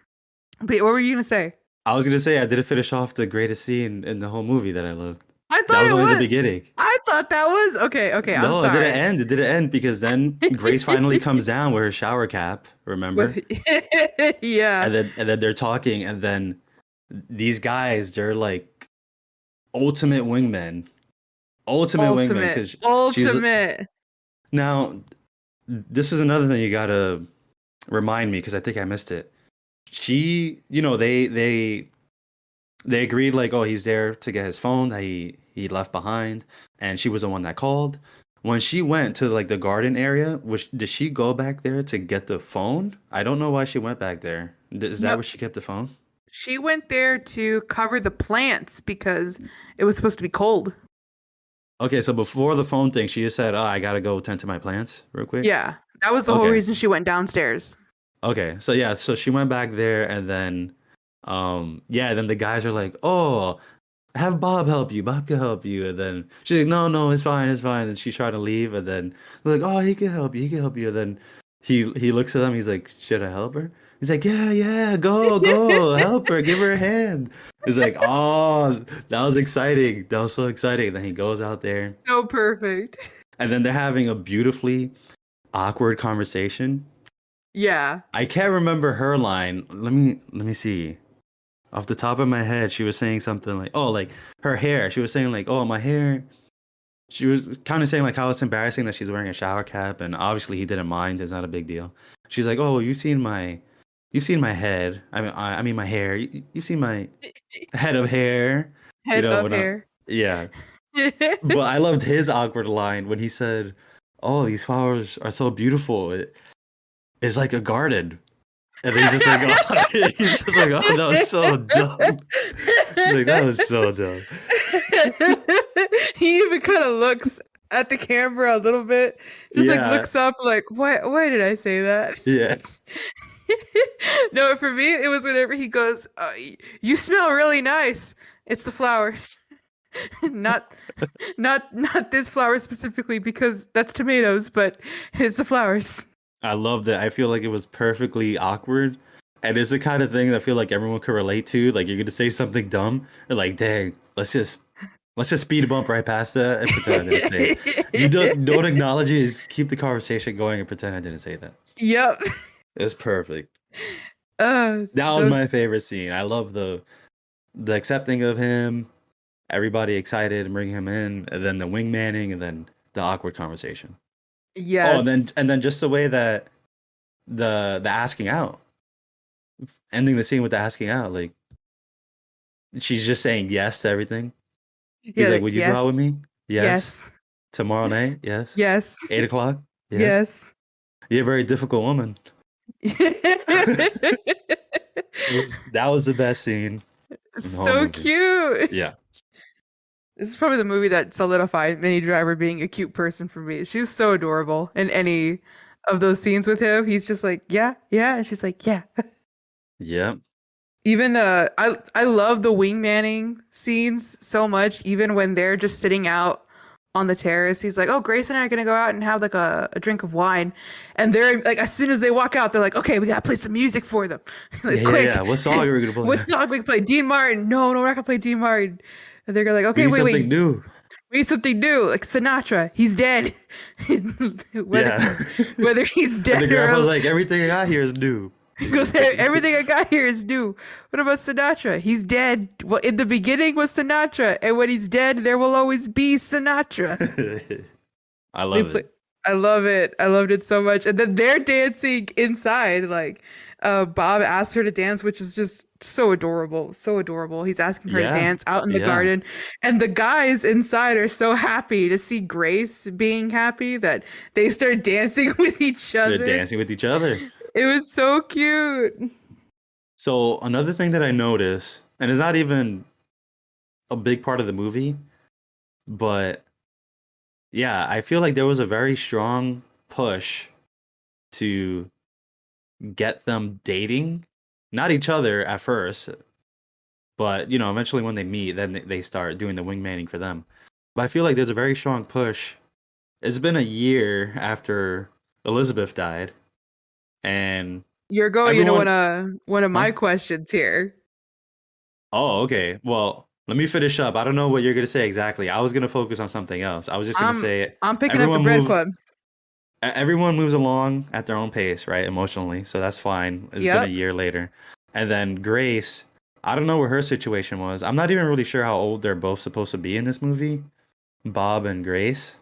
But what were you gonna say? I was gonna say I didn't finish off the greatest scene in the whole movie that I loved. I That thought was it only the was. beginning. I thought that was okay. Okay, I'm No, it didn't sorry. end. It didn't end because then Grace finally comes down with her shower cap, remember? With yeah, And then they're talking, and then these guys, they're like ultimate wingmen. Ultimate wingmen, ultimate, because she's ultimate. now this is another thing you gotta remind me because I think I missed it. She, you know, they agreed like, oh, he's there to get his phone that he left behind, and she was the one that called. When she went to like the garden area, which did she go back there to get the phone? I don't know why she went back there. Is that No, where she kept the phone? she went there to cover the plants because it was supposed to be cold. Okay, so before the phone thing, she just said, "Oh, I gotta go tend to my plants real quick." Yeah, that was the whole Okay, reason she went downstairs. okay, so yeah, so she went back there, and then, yeah, then the guys are like, "Oh, have Bob help you. Bob can help you." And then she's like, "No, no, it's fine, it's fine." And she's trying to leave, and then they're like, "Oh, he can help you. He can help you." And then he looks at them. He's like, "Should I help her?" He's like, "Yeah, yeah, go, go, help her. Give her a hand." He's like, "Oh, that was exciting. That was so exciting." And then he goes out there, So perfect. and then they're having a beautifully awkward conversation. Yeah. I can't remember her line. Let me see. Off the top of my head, she was saying something like, "Oh, like her hair." She was saying like, "Oh, my hair." She was kind of saying like how it's embarrassing that she's wearing a shower cap, and obviously he didn't mind. It's not a big deal. She's like, "Oh, you've seen my head. I mean my hair. You've seen my head of hair." You Head know, of when I, hair. yeah. But I loved his awkward line when he said, "Oh, these flowers are so beautiful. It's like a garden." And then he's just like, oh, he's just like, oh, that was so dumb. He's like, that was so dumb. He even kind of looks at the camera a little bit, just like Yeah, looks up, like, why did I say that? yeah. No, for me, it was whenever he goes, "You smell really nice." It's the flowers, not, not this flower specifically because that's tomatoes, but it's the flowers. I loved it. I feel like it was perfectly awkward. And it's the kind of thing that I feel like everyone could relate to. Like you're gonna say something dumb, and like, dang, let's just speed a bump right past that and pretend I didn't say it. You don't acknowledge it, is keep the conversation going and pretend I didn't say that. Yep. It's perfect. That was Those my favorite scene. I love the accepting of him, everybody excited and bringing him in, and then the wingmanning, and then the awkward conversation. Oh, yes. and then just the way that the asking out, ending the scene with the asking out, like she's just saying yes to everything. Yeah, He's like, like, "Would you go out yes, with me? Yes. yes, Tomorrow night? Yes. yes, 8 o'clock? Yes. yes. You're a very difficult woman." That was the best scene in the whole So movie. cute. Yeah. This is probably the movie that solidified Minnie Driver being a cute person for me. She was so adorable in any of those scenes with him. He's just like, yeah, yeah, and she's like, yeah. Yeah. Even I love the wingmanning scenes so much. Even when they're just sitting out on the terrace, he's like, "Oh, Grace and I are gonna go out and have like a drink of wine," and they're like, as soon as they walk out, they're like, "Okay, we gotta play some music for them, like Yeah. quick." What song are we gonna What play? song we can play? Dean Martin? No, no, we're not gonna play Dean Martin. And they're like, We "Okay, need wait, something wait, new. we need something new, like Sinatra. He's dead. whether Yeah. he's whether he's And the dead grandpa's or like, everything I got here is new. he goes, "Hey, everything I got here is new. What about Sinatra? He's dead. Well, in the beginning was Sinatra, and when he's dead, there will always be Sinatra." I They love play. it. I love it. I loved it so much. And then they're dancing inside. Like, Bob asked her to dance, which is just so adorable. So adorable. He's asking her to Yeah. dance out in the Yeah. garden. And the guys inside are so happy to see Grace being happy that they start dancing with each They're other. dancing with each other. It was so cute. So another thing that I noticed, and it's not even a big part of the movie, but yeah, I feel like there was a very strong push to get them dating, not each other at first, but you know, eventually when they meet, then they start doing the wingmanning for them. But I feel like there's a very strong push. It's been a year after Elizabeth died, and You're going into everyone, one of huh? my questions here. Oh, okay. Well, let me finish up. I don't know what you're gonna say exactly. I was gonna focus on something else. I was just gonna I'm say I'm picking up the everyone move breadcrumbs. everyone moves along at their own pace, right? Emotionally. So that's fine. It's been a Yep. year later. And then Grace, I don't know what her situation was. I'm not even really sure how old they're both supposed to be in this movie, Bob and Grace.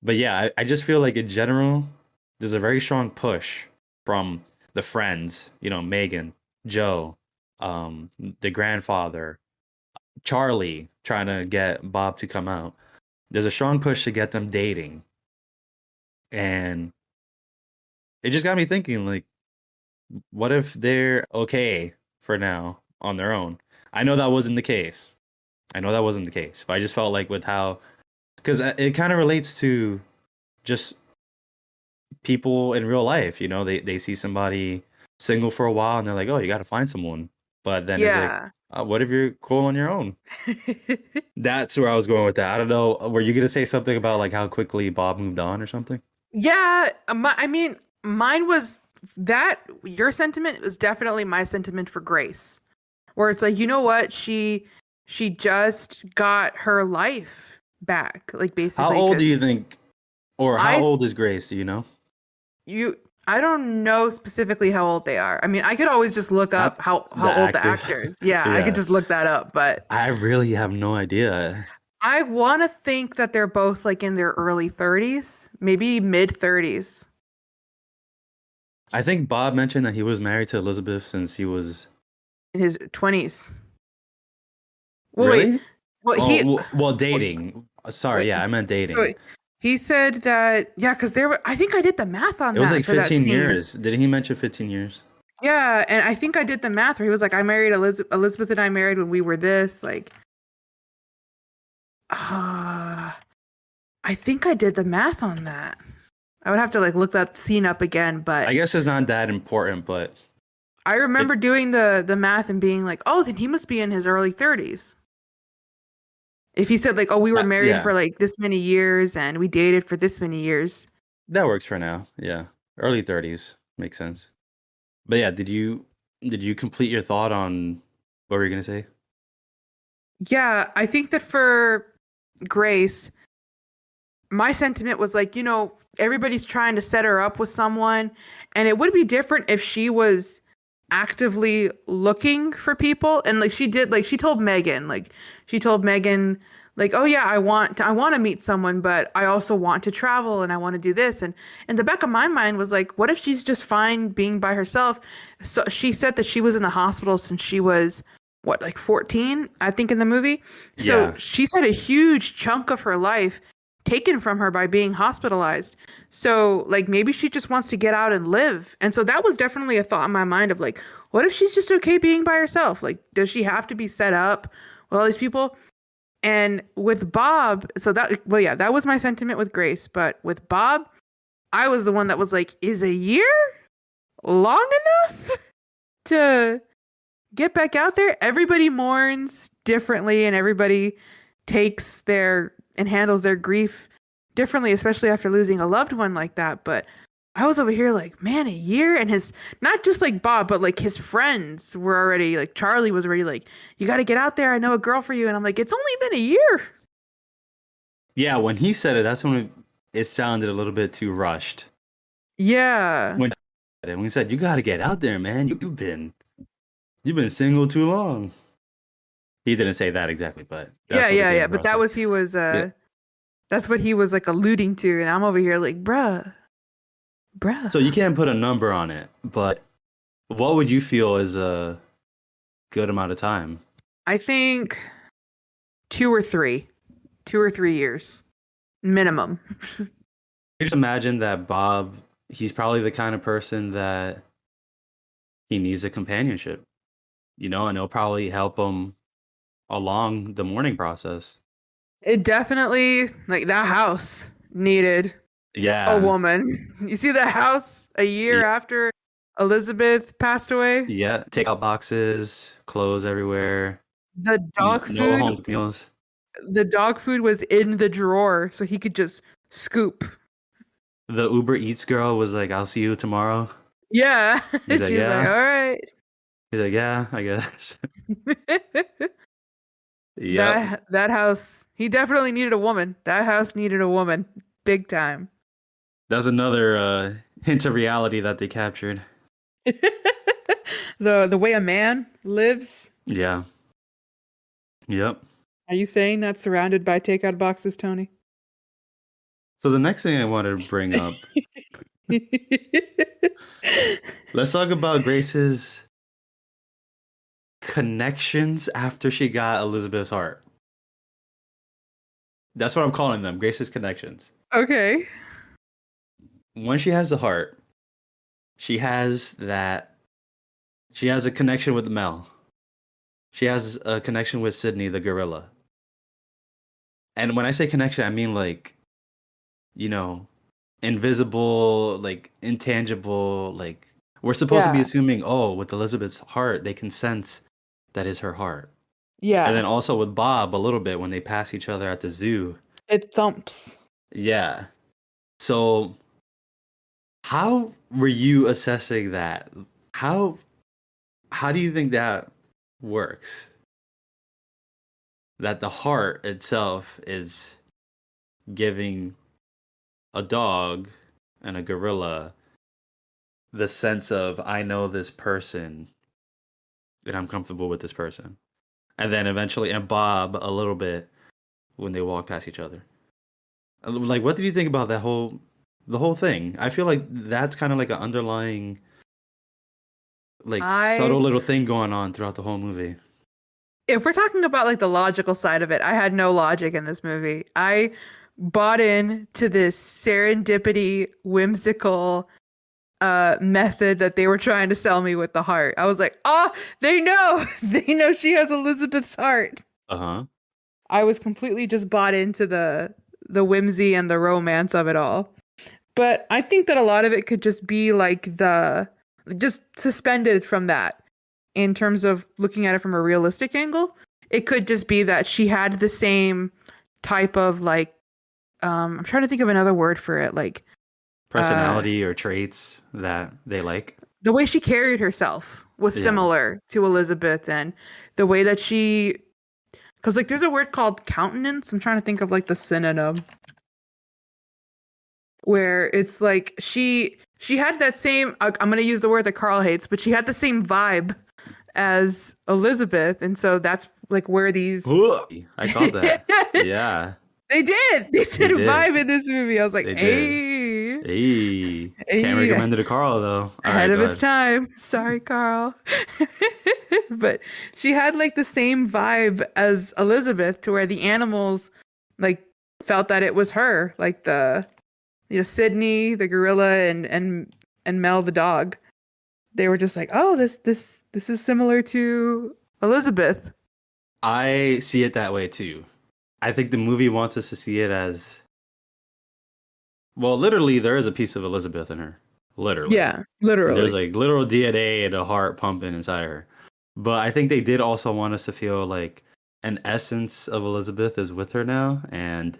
But yeah, I just feel like in general, there's a very strong push from the friends, you know, Megan, Joe, the grandfather, Charlie trying to get Bob to come out. There's a strong push to get them dating. And it just got me thinking, like, what if they're okay for now on their own? I know that wasn't the case. I know that wasn't the case, but I just felt like with how, because it kind of relates to just people in real life. You know, they see somebody single for a while and they're like, oh, you got to find someone. But then it's like, Yeah. what if you're cool on your own? That's where I was going with that. I don't know. Were you gonna say something about like how quickly Bob moved on or something? Yeah, I mean, mine was that your sentiment was definitely my sentiment for Grace, where it's like, you know what, she just got her life back, like How basically, old do because you think, or how I old is Grace? Do you know? you I don't know specifically how old they are. I mean, I could always just look Not up the how old the actors. actors. Yeah, I could Yeah, just look that up, but I really have no idea. I want to think that they're both like in their early 30s, maybe mid 30s. I think Bob mentioned that he was married to Elizabeth since he was In his 20s. Well, wait. really. Well, Oh, he well, dating. Sorry, wait, yeah, I meant dating. wait. He said that, yeah, because there were, I think I did the math on It was that like for that 15 scene. years. Didn't he mention 15 years? Yeah, and I think I did the math where he was like, I married Elizabeth and I married when we were this. Like, uh, I think I did the math on that. I would have to like look that scene up again, I but guess it's not that important, but I it remember doing the math and being like, oh, then he must be in his early 30s. If he said like, oh, we were married yeah, for like this many years and we dated for this many years. that works for now. Yeah, early 30s makes sense. But yeah, did you complete your thought on what were you gonna say? Yeah, I think that for Grace, my sentiment was like, everybody's trying to set her up with someone, and it would be different if she was actively looking for people and like she did like she told Megan like, oh yeah, I want to meet someone, but I also want to travel and I want to do this. And in the back of my mind was like, what if she's just fine being by herself? So she said that she was in the hospital since she was what, like 14, I think, in the movie. So Yeah, she's had a huge chunk of her life taken from her by being hospitalized. So, like, maybe she just wants to get out and live. And so that was definitely a thought in my mind of like, what if she's just okay being by herself? Like, does she have to be set up with all these people? And with Bob, so that, well, yeah, that was my sentiment with Grace. But with Bob, I was the one that was like, is a year long enough to get back out there? Everybody mourns differently and everybody takes their and handles their grief differently, especially after losing a loved one like that. But I was over here like, man, a year, and his, not just like Bob, but like his friends were already like, Charlie was already like, you got to get out there. I know a girl for you. And I'm like, it's only been a year. yeah. When he said it, that's when it sounded a little bit too rushed. Yeah. When he said, "You got to get out there, man. You've been single too long." He didn't say that exactly, but Yeah, that's what it yeah, came yeah. But across like. Yeah. that's what he was like alluding to. And I'm over here like, bruh. So you can't put a number on it, but what would you feel is a good amount of time? I think 2 or 3 years minimum. I just imagine that Bob, he's probably the kind of person that he needs a companionship, and it'll probably help him along the mourning process. It definitely, like, that house needed a Yeah. woman. You see that house a year Yeah. after Elizabeth passed away? Yeah. Take out boxes, clothes everywhere, The no, dog no food, home meals. the dog food was in the drawer so he could just scoop. The Uber Eats girl was like, "I'll see you tomorrow." Yeah. He's like, She was like, "Yeah." all right. He's like, "Yeah, I guess." Yep. That house, he definitely needed a woman. That house needed a woman. Big time. That's another hint of reality that they captured. The way a man lives. Yeah. Yep. Are you saying that's surrounded by takeout boxes, Tony? So the next thing I wanted to bring up, let's talk about Grace's connections after she got Elizabeth's heart. That's what I'm calling them, Grace's connections. Okay. When she has the heart, she has that. She has a connection with Mel. She has a connection with Sydney, the gorilla. And when I say connection, I mean like, you know, invisible, like intangible, like we're supposed to be Yeah. assuming, oh, with Elizabeth's heart, they can sense that is her heart. And Yeah. then also with Bob a little bit when they pass each other at the zoo. It thumps. Yeah. So how were you assessing that? How how do you think that works? That the heart itself is giving a dog and a gorilla the sense of I know this person and I'm comfortable with this person. And then eventually and Bob a little bit when they walk past each other. Like what did you think about the whole thing? I feel like that's kind of like an underlying like I subtle little thing going on throughout the whole movie. If we're talking about like the logical side of it, I had no logic in this movie. I bought in to this serendipity, whimsical method that they were trying to sell me with the heart. I was like, oh, they know. They know she has Elizabeth's heart. Uh-huh. I was completely just bought into the whimsy and the romance of it all. But I think that a lot of it could just be like the just suspended from that in terms of looking at it from a realistic angle. It could just be that she had the same type of like I'm trying to think of another word for it, like uh Personality or traits that they like. the way she carried herself was Yeah. similar to Elizabeth, and the way that she because like there's a word called countenance. I'm trying to think of like the synonym where it's like she had that same I'm going to use the word that Carl hates, but she had the same vibe as Elizabeth, and so that's like where these I caught that. Yeah, they did. They said they did. vibe in this movie. I was like, They did. hey, Hey, can't hey, recommend it to Carl though. All ahead right, of go its ahead. time. Sorry, Carl. But she had like the same vibe as Elizabeth to where the animals like felt that it was her, like the Sydney, the gorilla, and Mel, the dog. They were just like, oh, this is similar to Elizabeth. I see it that way too. I think the movie wants us to see it as well. Literally, there is a piece of Elizabeth in her. Literally, Yeah, there's literally. like literal DNA and a heart pumping inside her. But I think they did also want us to feel like an essence of Elizabeth is with her now, and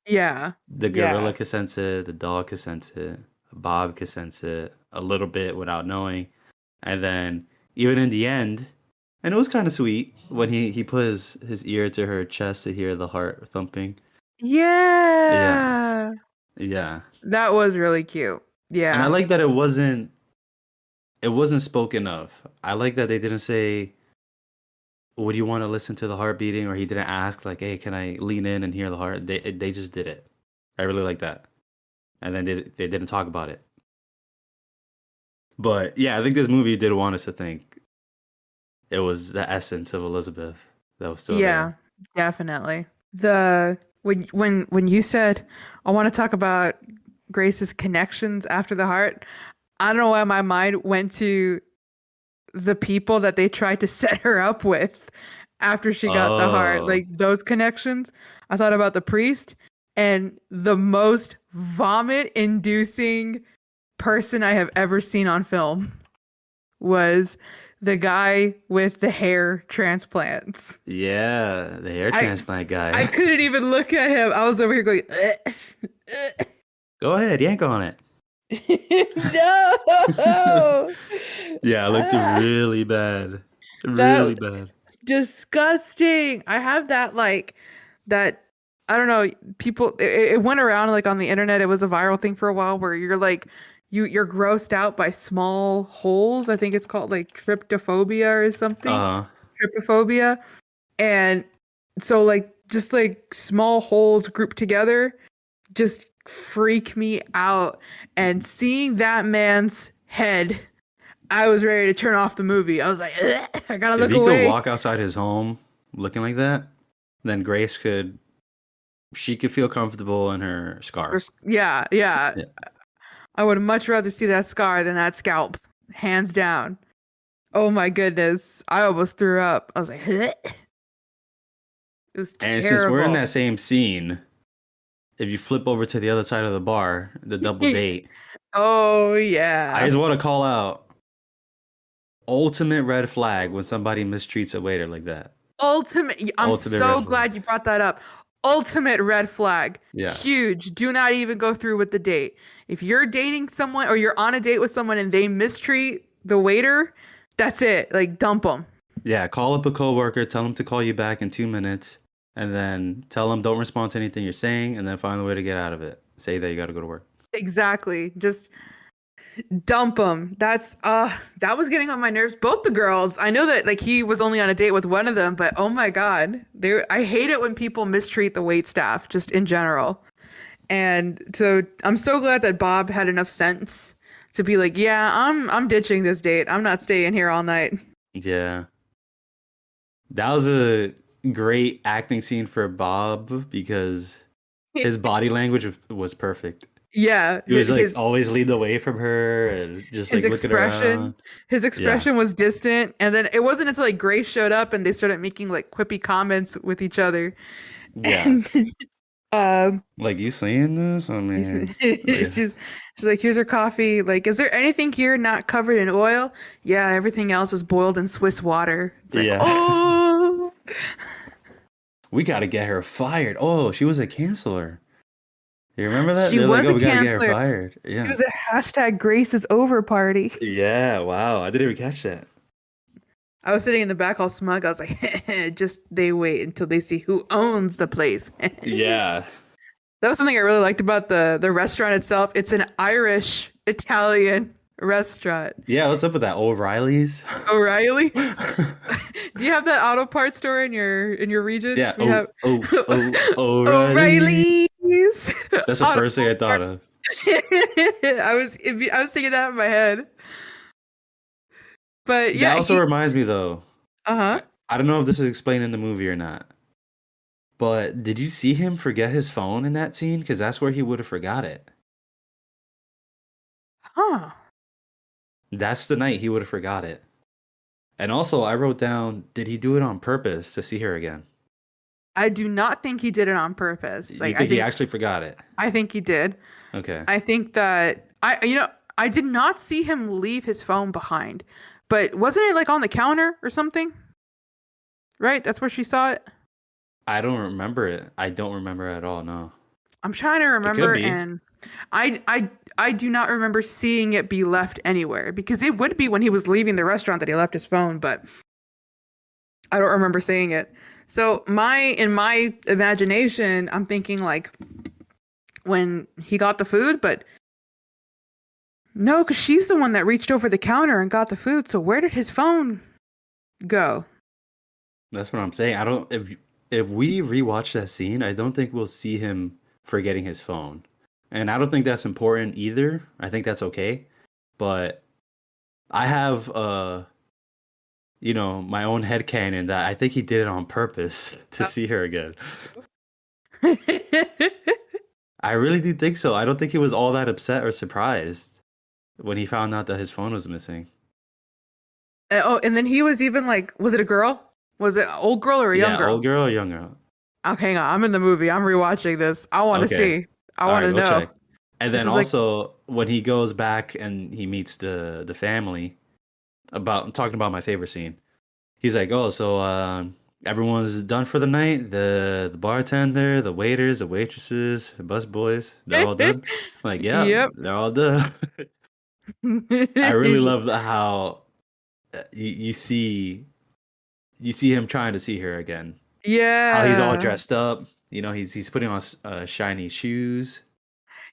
Yeah, the gorilla yeah, could sense it, the dog could sense it, Bob could sense it a little bit without knowing. And then even in the end, and it was kind of sweet when he put his ear to her chest to hear the heart thumping. Yeah, yeah. yeah. That was really cute. And I Yeah. like that it wasn't spoken of. I like that they didn't say, would you want to listen to the heart beating? Or he didn't ask like, hey, can I lean in and hear the heart? They just did it. I really like that. And then they didn't talk about it. But yeah, I think this movie did want us to think it was the essence of Elizabeth that was still Yeah, there. definitely. The when you said I want to talk about Grace's connections after the heart, I don't know why my mind went to the people that they tried to set her up with after she got the heart. Oh, Like those connections. I thought about the priest and the most vomit-inducing person I have ever seen on film was the guh with the hair transplants. yeah, the hair I transplant I guy. couldn't even look at him. I was over here going, Go ahead, yank on it. no, Yeah, it looked ah, really bad. Really that's bad. disgusting. I have that like that. I don't know. People, it went around like on the internet. It was a viral thing for a while where you're like, you're grossed out by small holes. I think it's called like tryptophobia or something. Uh, Trypophobia. And so like just like small holes grouped together just freak me out. And seeing that man's head, I was ready to turn off the movie. I was like, I gotta if look he could away. walk outside his home looking like that, then she could feel comfortable in her scar. Yeah, yeah. Yeah. I would much rather see that scar than that scalp, hands down. Oh my goodness. I almost threw up. I was like, it was And since we're in terrible. that same scene, if you flip over to the other side of the bar, the double date, Oh I yeah. just want to call out ultimate red flag when somebody mistreats a waiter like that. Ultimate. I'm Ultimate red so flag. glad you brought that up. Ultimate red flag. Yeah. Huge. Do not even go through with the date. If you're dating someone or you're on a date with someone and they mistreat the waiter, that's it. Like dump them. Yeah. Call up a coworker, tell them to call you back in 2 minutes, and then tell them don't respond to anything you're saying, and then find a way to get out of it. Say that you got to go to work. Exactly. Just dump them. That was getting on my nerves. Both the girls. I know that like he was only on a date with one of them, but oh my god. I hate it when people mistreat the wait staff just in general. And so I'm so glad that Bob had enough sense to be like, yeah, I'm ditching this date. I'm not staying here all night. Yeah. That was a great acting scene for Bob because his body language was perfect. Yeah, He was like always leaned away from her and just his like looking expression around. his Yeah. expression was distant, and then it wasn't until like Grace showed up and they started making like quippy comments with each other. Yeah. And um Like, you seeing this? I she's, mean, yeah. she's she's like, here's your coffee. Like, is there anything here not covered in oil? Yeah, everything else is boiled in Swiss water. It's like, Yeah. oh, We got to get her fired. Oh, she was a canceler. You remember that? she They're like, was oh, a we got to get her canceler. fired. She Yeah. was a hashtag Grace is over party. Yeah. Wow. I didn't even catch that. I was sitting in the back all smug. I was like, just they wait until they see who owns the place. Yeah. That was something I really liked about the restaurant itself. It's an Irish Italian restaurant. Yeah. What's up with that? O'Reilly's? O'Reilly's. Do you have that auto parts store in your region? Yeah. We have O'Reilly. O'Reilly's. That's the Auto first thing I thought parts. of. I was thinking that in my head. But That yeah, also reminds me, though. uh-huh. I don't know if this is explained in the movie or not. But did you see him forget his phone in that scene? Because that's where he would have forgot it. Huh. That's the night he would have forgot it. And also, I wrote down, did he do it on purpose to see her again? I do not think he did it on purpose. You think he actually forgot it? I think he did. Okay. I think that I did not see him leave his phone behind. But wasn't it like on the counter or something? Right? That's where she saw it. I don't remember it. I don't remember it at all, no. I'm trying to remember, and I do not remember seeing it be left anywhere, because it would be when he was leaving the restaurant that he left his phone, but I don't remember seeing it. So in my imagination, I'm thinking like when he got the food, but no, because she's the one that reached over the counter and got the food. So where did his phone go? That's what I'm saying. I don't if we rewatch that scene, I don't think we'll see him forgetting his phone. And I don't think that's important either. I think that's okay. But I have my own headcanon that I think he did it on purpose to see her again. I really do think so. I don't think he was all that upset or surprised when he found out that his phone was missing. And then he was even like, was it a girl? Was it an old girl or a young girl? Old girl or young girl? Oh, hang on. I'm in the movie. I'm rewatching this. I want to see. I want to know. Check. And then also when he goes back and he meets the family, talking about my favorite scene. He's like, "Oh, so everyone's done for the night. The bartender, the waiters, the waitresses, the bus boys, they're all done." I'm like, yeah, yep. They're all done. I really love how you see him trying to see her again. Yeah. How he's all dressed up. He's putting on shiny shoes.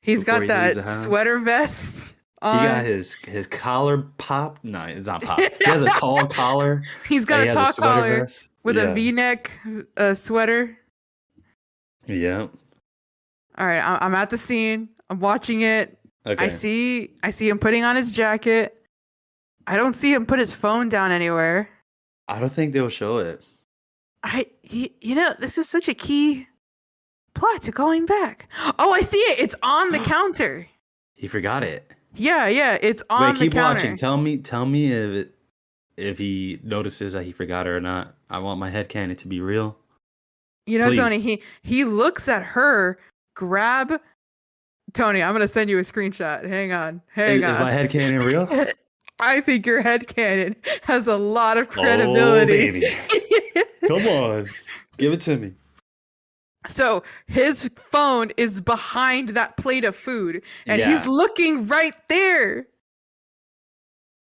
He's got that sweater vest on. He got his collar popped. No, it's not popped. He has a tall collar. He's got a tall collar with a V-neck sweater. Yeah. All right, I'm at the scene. I'm watching it. Okay. I see him putting on his jacket. I don't see him put his phone down anywhere. I don't think they'll show it. This is such a key plot to going back. Oh, I see it. It's on the counter. He forgot it. Yeah, it's on the counter. Wait, keep watching. Tell me if he notices that he forgot it or not. I want my headcanon to be real. Tony, he looks at her, grab Tony, I'm gonna send you a screenshot. Hang on. Is my headcanon real? I think your headcanon has a lot of credibility. Oh, baby. Come on. Give it to me. So his phone is behind that plate of food, and he's looking right there.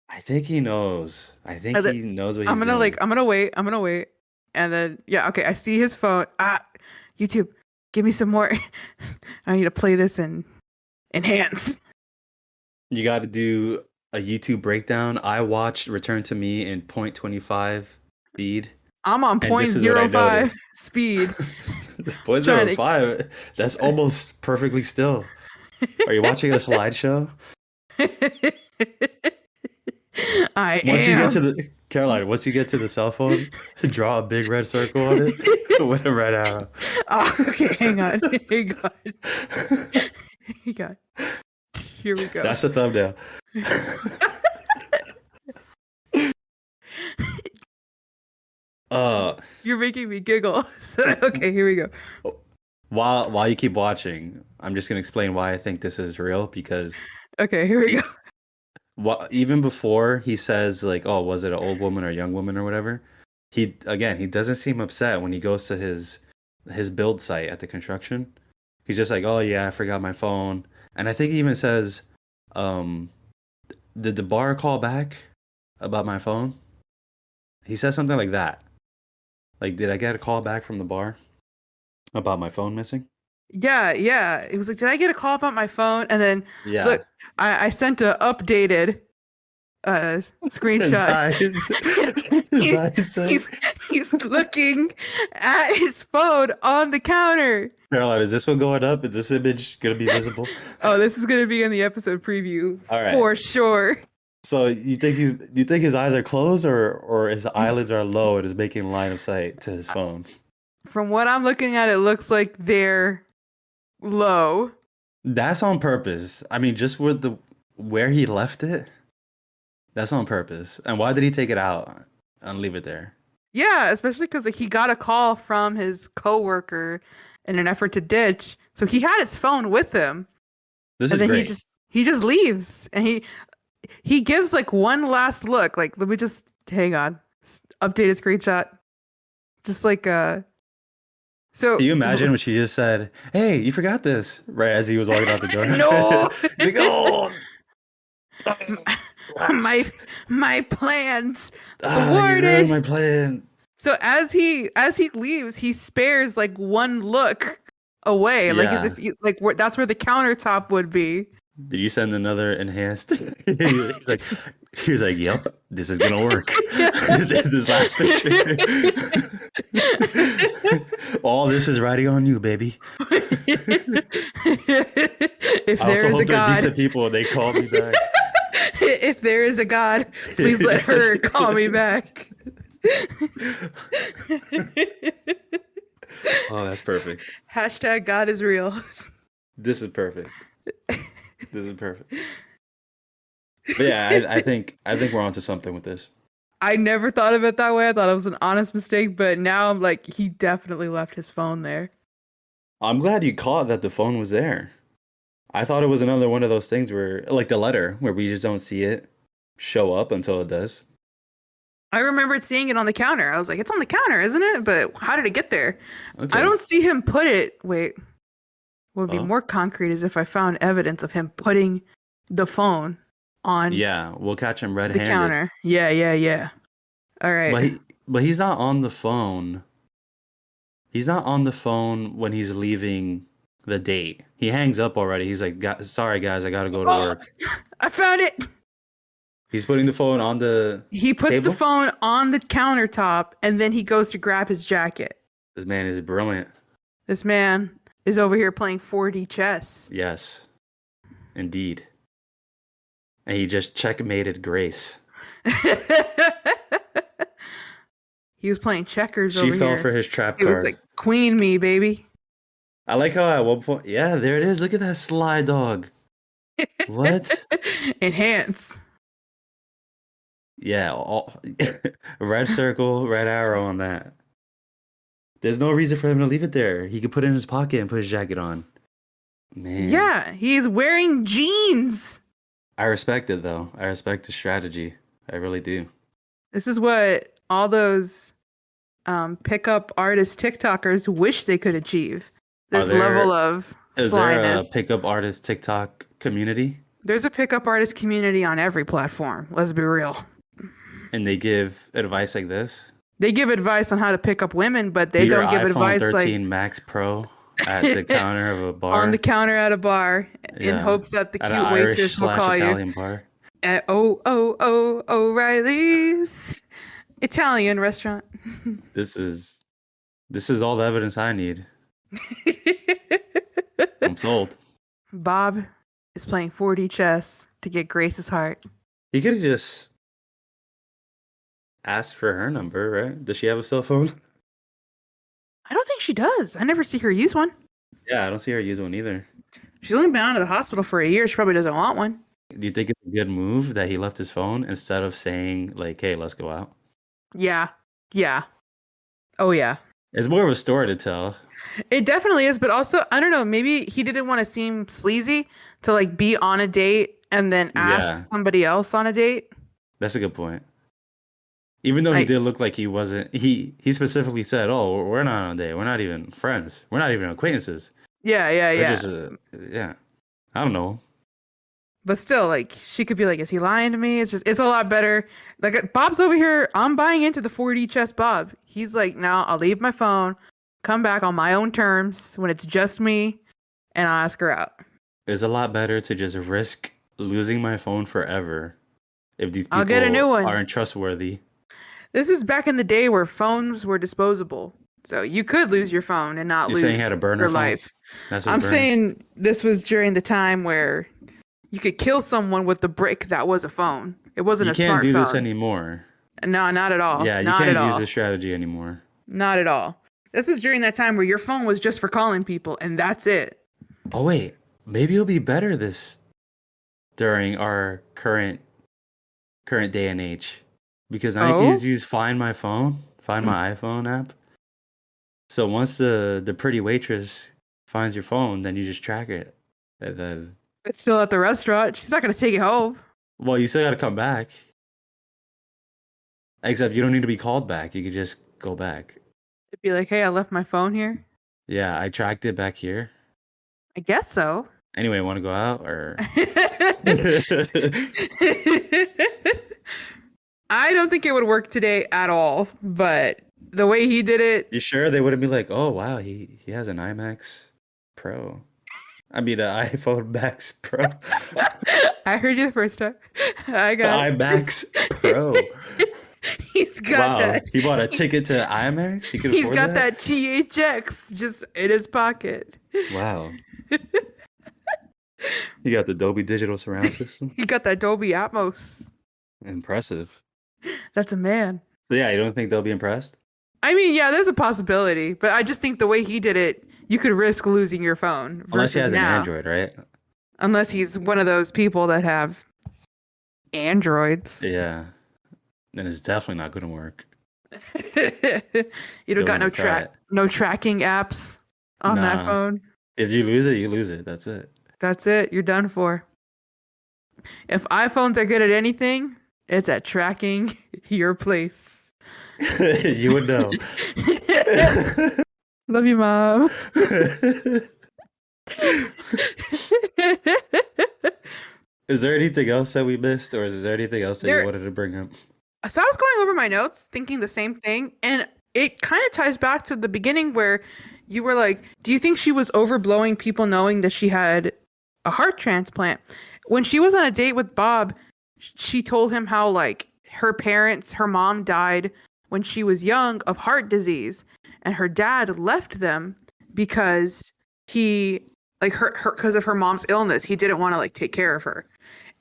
I think he knows. I think he knows what he's doing. I'm gonna wait. And then, okay, I see his phone. YouTube, give me some more. I need to play this in enhance. You got to do a YouTube breakdown. I watched Return to Me in 0.25 speed. I'm on 0.05 speed. 0.05? That's almost perfectly still. Are you watching a slideshow? Caroline, once you get to the cell phone, draw a big red circle on it with a red arrow. Oh, okay, hang on. Here we go. That's the thumbnail. You're making me giggle. So, okay, here we go. While you keep watching, I'm just gonna explain why I think this is real because Okay, here we go. even before he says like, "Oh, was it an old woman or a young woman or whatever?" He doesn't seem upset when he goes to his build site at the construction. He's just like, "Oh yeah, I forgot my phone," and I think he even says, um, "Did the bar call back about my phone?" He says something like that. Like, did I get a call back from the bar about my phone missing? Yeah, yeah. It was like, did I get a call about my phone? And then Yeah. look, I sent a updated His screenshot. eyes. His He- eyes say, he's looking at his phone on the counter. Caroline, is this one going up? Is this image gonna be visible? Oh, this is gonna be in the episode preview All right. for sure. So you think his eyes are closed or his eyelids are low and is making line of sight to his phone? From what I'm looking at, it looks like they're low. That's on purpose. I mean, just with where he left it, that's on purpose. And why did he take it out and leave it there? Yeah, especially because he got a call from his coworker in an effort to ditch. So he had his phone with him, This and is then great. he just leaves, and he gives like one last look. Like, let me just hang on, updated screenshot, just like So Can you imagine when she just said, "Hey, you forgot this," right as he was walking out the door? No! He's like, "Oh, my plans you thwarted." ruined my plan." So as he leaves, he spares like one look away, like as Yeah. if that's where the countertop would be. Did you send another enhanced? He's like, "Yep, this is gonna work." This last picture. All this is riding on you, baby. If I there also is a hope they're God, decent people and they call me back. if there is a God, please let her call me back. Oh, that's perfect. Hashtag God is real. This is perfect. This is perfect. But yeah, I think we're onto something with this. I never thought of it that way. I thought it was an honest mistake, but now I'm like, he definitely left his phone there. I'm glad you caught that the phone was there. I thought it was another one of those things where, like the letter, where we just don't see it show up until it does. I remembered seeing it on the counter. I was like, it's on the counter, isn't it? But how did it get there? Okay. I don't see him put it. Wait. What would be Oh. more concrete is if I found evidence of him putting the phone on Yeah, we'll catch him the red-handed. counter. Yeah. All right. But he's not on the phone. He's not on the phone when he's leaving the date. He hangs up already. He's like, "Sorry guys, I gotta go to work." I found it. He's putting the phone on the He puts table? the phone on the countertop and then he goes to grab his jacket. This man is brilliant. This man is over here playing 4D chess. Yes, indeed. And he just checkmated Grace. He was playing checkers She over fell here. for his trap He card. was like, queen me, baby. I like how at one point, yeah, there it is. Look at that sly dog. What? Enhance. Yeah, red circle, red arrow on that. There's no reason for him to leave it there. He could put it in his pocket and put his jacket on. Man. Yeah, he's wearing jeans. I respect it though. I respect the strategy. I really do. This is what all those pickup artist TikTokers wish they could achieve. This level of Is there a slyness. pickup artist TikTok community? There's a pickup artist community on every platform. Let's be real. And they give advice like this? They give advice on how to pick up women, but they Your don't give iPhone advice 13 like Max Pro at the counter of a bar. on the counter at a bar in Yeah. hopes that the At cute an waitress will call Irish/Italian you. bar. At O'Reilly's Italian restaurant. This is all the evidence I need. I'm sold. Bob is playing 4D chess to get Grace's heart. He could have just asked for her number, right? Does she have a cell phone? I don't think she does. I never see her use one. Yeah, I don't see her use one either. She's only been out of the hospital for a year. She probably doesn't want one. Do you think it's a good move that he left his phone instead of saying like, "Hey, let's go out"? Yeah. Yeah. Oh yeah. It's more of a story to tell. It definitely is, but also I don't know, maybe he didn't want to seem sleazy to like be on a date and then Yeah, ask somebody else on a date. that's a good point. Even though he Like, did look like he wasn't, he specifically said, "Oh, we're not on a date. We're not even friends. We're not even acquaintances. yeah, yeah, We're yeah. just, yeah." I don't know. But still, like, she could be like, is he lying to me? It's a lot better. Like, Bob's over here. I'm buying into the 4D chess Bob. He's like, no, I'll leave my phone, come back on my own terms when it's just me, and I'll ask her out. It's a lot better to just risk losing my phone forever if these I'll get a new people one. aren't trustworthy. This is back in the day where phones were disposable. So you could lose your phone and not You're saying he had lose a burner your phone? life. That's his I'm burner. saying this was during the time where you could kill someone with the brick that was a phone. It wasn't You a can't do this smartphone. anymore. No, not at all. Yeah, you Not at can't use all. this strategy anymore. Not at all. This is during that time where your phone was just for calling people and that's it. Oh wait, maybe it'll be better this during our current day and age, because now you can Oh? just use Find My iPhone app. So once the pretty waitress finds your phone, then you just track it, and then It's still at the restaurant. She's not going to take it home. well, you still got to come back. Except you don't need to be called back. You could just go back. It'd be like, hey, I left my phone here. Yeah, I tracked it back here. I guess so. Anyway, want to go out or? I don't think it would work today at all, but the way he did it, You sure they wouldn't be like, oh wow, he has an IMAX Pro. I mean, an iPhone Max Pro. I heard you the first time. I The got it. IMAX Pro. He's got Wow, that. he bought a ticket to IMAX. He could He's afford got that. that THX just in his pocket. Wow, he got the Dolby Digital Surround System. He got that Dolby Atmos. Impressive. That's a man. Yeah, you don't think they'll be impressed? I mean, yeah, there's a possibility, but I just think the way he did it, you could risk losing your phone Unless he versus has an now. Android, right? Unless he's one of those people that have Androids. Yeah, then it's definitely not going to work. You don't got wanna try it. no tracking apps on that Nah. phone. If you lose it, you lose it. That's it. That's it. You're done for. If iPhones are good at anything, it's at tracking your place. You would know. Love you, Mom. Is there anything else that we missed, or is there anything else that you There- wanted to bring up? So I was going over my notes thinking the same thing, and it kind of ties back to the beginning where you were like, do you think she was overblowing people knowing that she had a heart transplant? When she was on a date with Bob, she told him how like her mom died when she was young of heart disease, and her dad left them because he like her because of her mom's illness. He didn't want to like take care of her.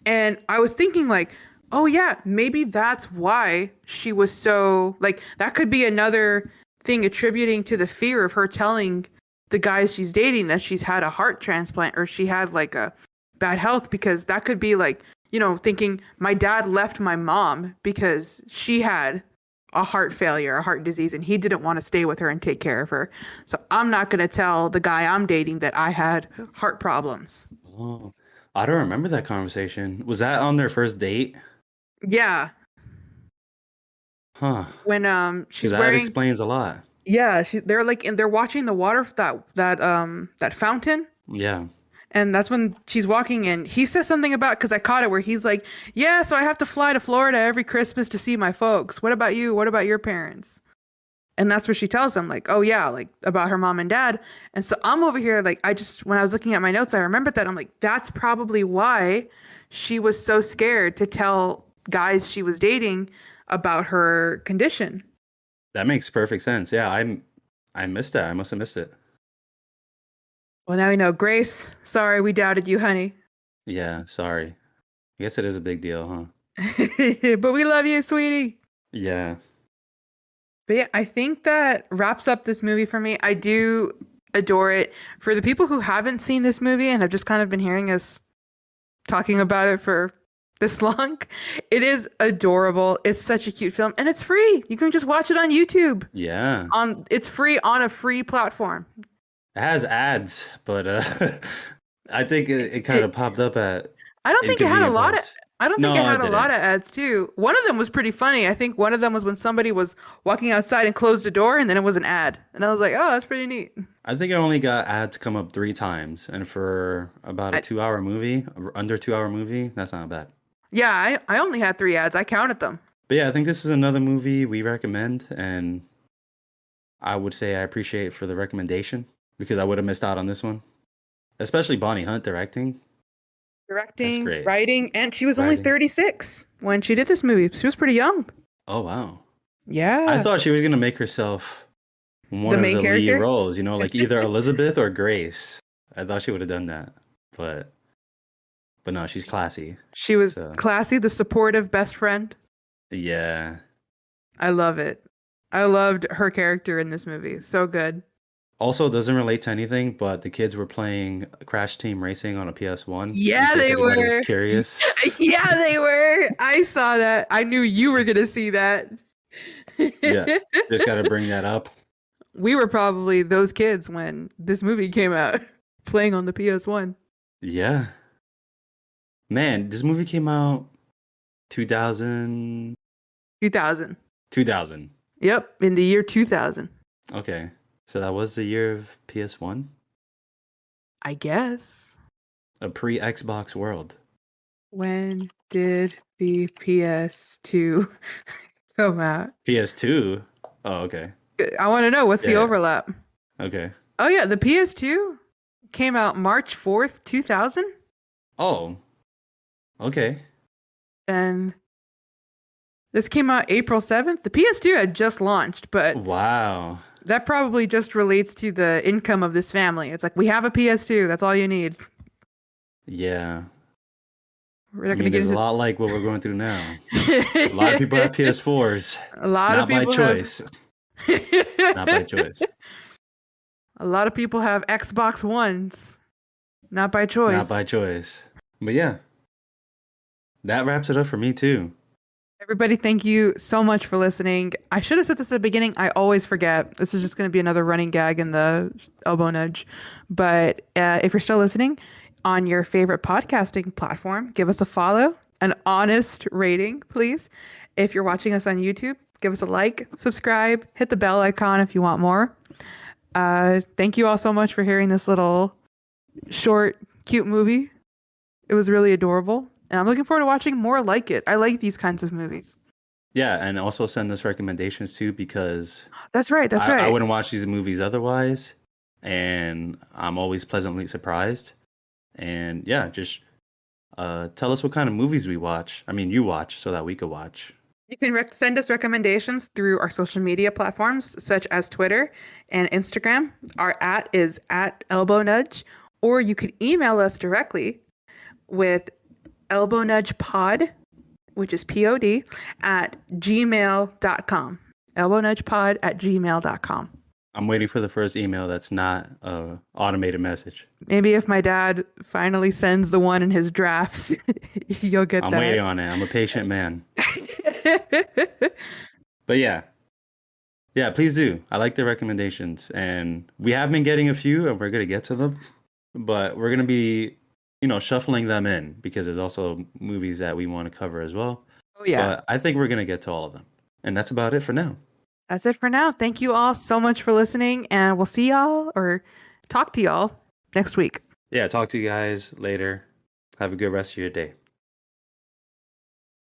And I was thinking like, oh yeah, maybe that's why she was so like that could be another thing attributing to the fear of her telling the guys she's dating that she's had a heart transplant or she had like a bad health, because that could be like, you know, thinking my dad left my mom because she had a heart failure, a heart disease, and he didn't want to stay with her and take care of her. So I'm not going to tell the guy I'm dating that I had heart problems. Oh, I don't remember that conversation. Was that on their first date? Yeah. Huh. When she's That wearing explains a lot. yeah, they're like and they're watching the water that fountain. Yeah. And that's when she's walking and he says something about, because I caught it, where he's like, yeah, so I have to fly to Florida every Christmas to see my folks. What about you? What about your parents? And that's where she tells him like, oh yeah, like about her mom and dad. And so I'm over here like when I was looking at my notes, I remembered that. I'm like, that's probably why she was so scared to tell guys she was dating about her condition. That makes perfect sense. Yeah, I missed that. I must have missed it. Well, now we know. Grace, sorry we doubted you, honey. Yeah, sorry. I guess it is a big deal, huh? But we love you, sweetie. Yeah. But yeah, I think that wraps up this movie for me. I do adore it. For the people who haven't seen this movie and have just kind of been hearing us talking about it for this long, it is adorable. It's such a cute film, and it's free. You can just watch it on YouTube. Yeah. It's free on a free platform. It has ads, but I think it kind of popped up at I don't think it had a inconvenient lot of. parts. I don't No, think it had it a lot didn't. of ads too. One of them was pretty funny. I think one of them was when somebody was walking outside and closed a door, and then it was an ad, and I was like, "Oh, that's pretty neat." I think I only got ads come up 3 times, and for about a I, 2 hour movie, under 2 hour movie, that's not bad. yeah, I only had 3 ads. I counted them. But yeah, I think this is another movie we recommend, and I would say I appreciate for the recommendation because I would have missed out on this one, especially Bonnie Hunt directing. That's Directing, great. writing, and she was only Writing. 36 when she did this movie. She was pretty young. Oh wow! I Yeah, thought she was gonna make herself one the of main the lead character. roles, like either Elizabeth or Grace. I thought she would have done that, but no, she's classy. She was So classy, the supportive best friend. yeah. I love it. I loved her character in this movie. So good. Also, doesn't relate to anything, but the kids were playing Crash Team Racing on a PS1. In Yeah, case they anybody was were. curious. Yeah, they were. I saw that. I knew you were going to see that. Yeah, just got to bring that up. We were probably those kids when this movie came out, playing on the PS1. Yeah. Man, this movie came out 2000. 2000. 2000. Yep, in the year 2000. Okay. So that was the year of PS1? I guess. A pre-Xbox world. When did the PS2 come out? PS2? Oh, okay. I want to know what's the Yeah. overlap. Okay. Oh yeah, the PS2 came out March 4th, 2000, Oh. Okay. and this came out April 7th. The PS2 had just launched, but Wow. that probably just relates to the income of this family. It's like, we have a PS2, that's all you need. Yeah. We're not I going to mean, get there's a into lot like what we're going through now. A lot of people have PS4s. A lot of Not by people choice. Not by choice. A lot of people have Xbox Ones. Not by Not choice. by choice. But yeah. That wraps it up for me too. Everybody, thank you so much for listening. I should have said this at the beginning. I always forget. This is just going to be another running gag in the elbow nudge. But if you're still listening on your favorite podcasting platform, give us a follow, an honest rating, please. If you're watching us on YouTube, give us a like, subscribe, hit the bell icon if you want more. Thank you all so much for hearing this little short, cute movie. It was really adorable. And I'm looking forward to watching more like it. I like these kinds of movies. Yeah, and also send us recommendations too because That's right. That's right. I wouldn't watch these movies otherwise. And I'm always pleasantly surprised. And yeah, just tell us what kind of movies we watch. I mean, you watch so that we could watch. You can send us recommendations through our social media platforms, such as Twitter and Instagram. Our @ is @elbownudge, or you could email us directly with elbownudgepod, which is POD, @gmail.com. elbownudgepod@gmail.com. I'm waiting for the first email that's not an automated message. Maybe if my dad finally sends the one in his drafts, you'll get I'm that. waiting on it. I'm a patient man. But yeah, please do. I like the recommendations, and we have been getting a few, and we're gonna get to them. But we're gonna be, shuffling them in because there's also movies that we want to cover as well. Oh yeah. But I think we're gonna get to all of them, and that's about it for now. That's it for now. Thank you all so much for listening, and we'll see y'all or talk to y'all next week. Yeah, talk to you guys later. Have a good rest of your day.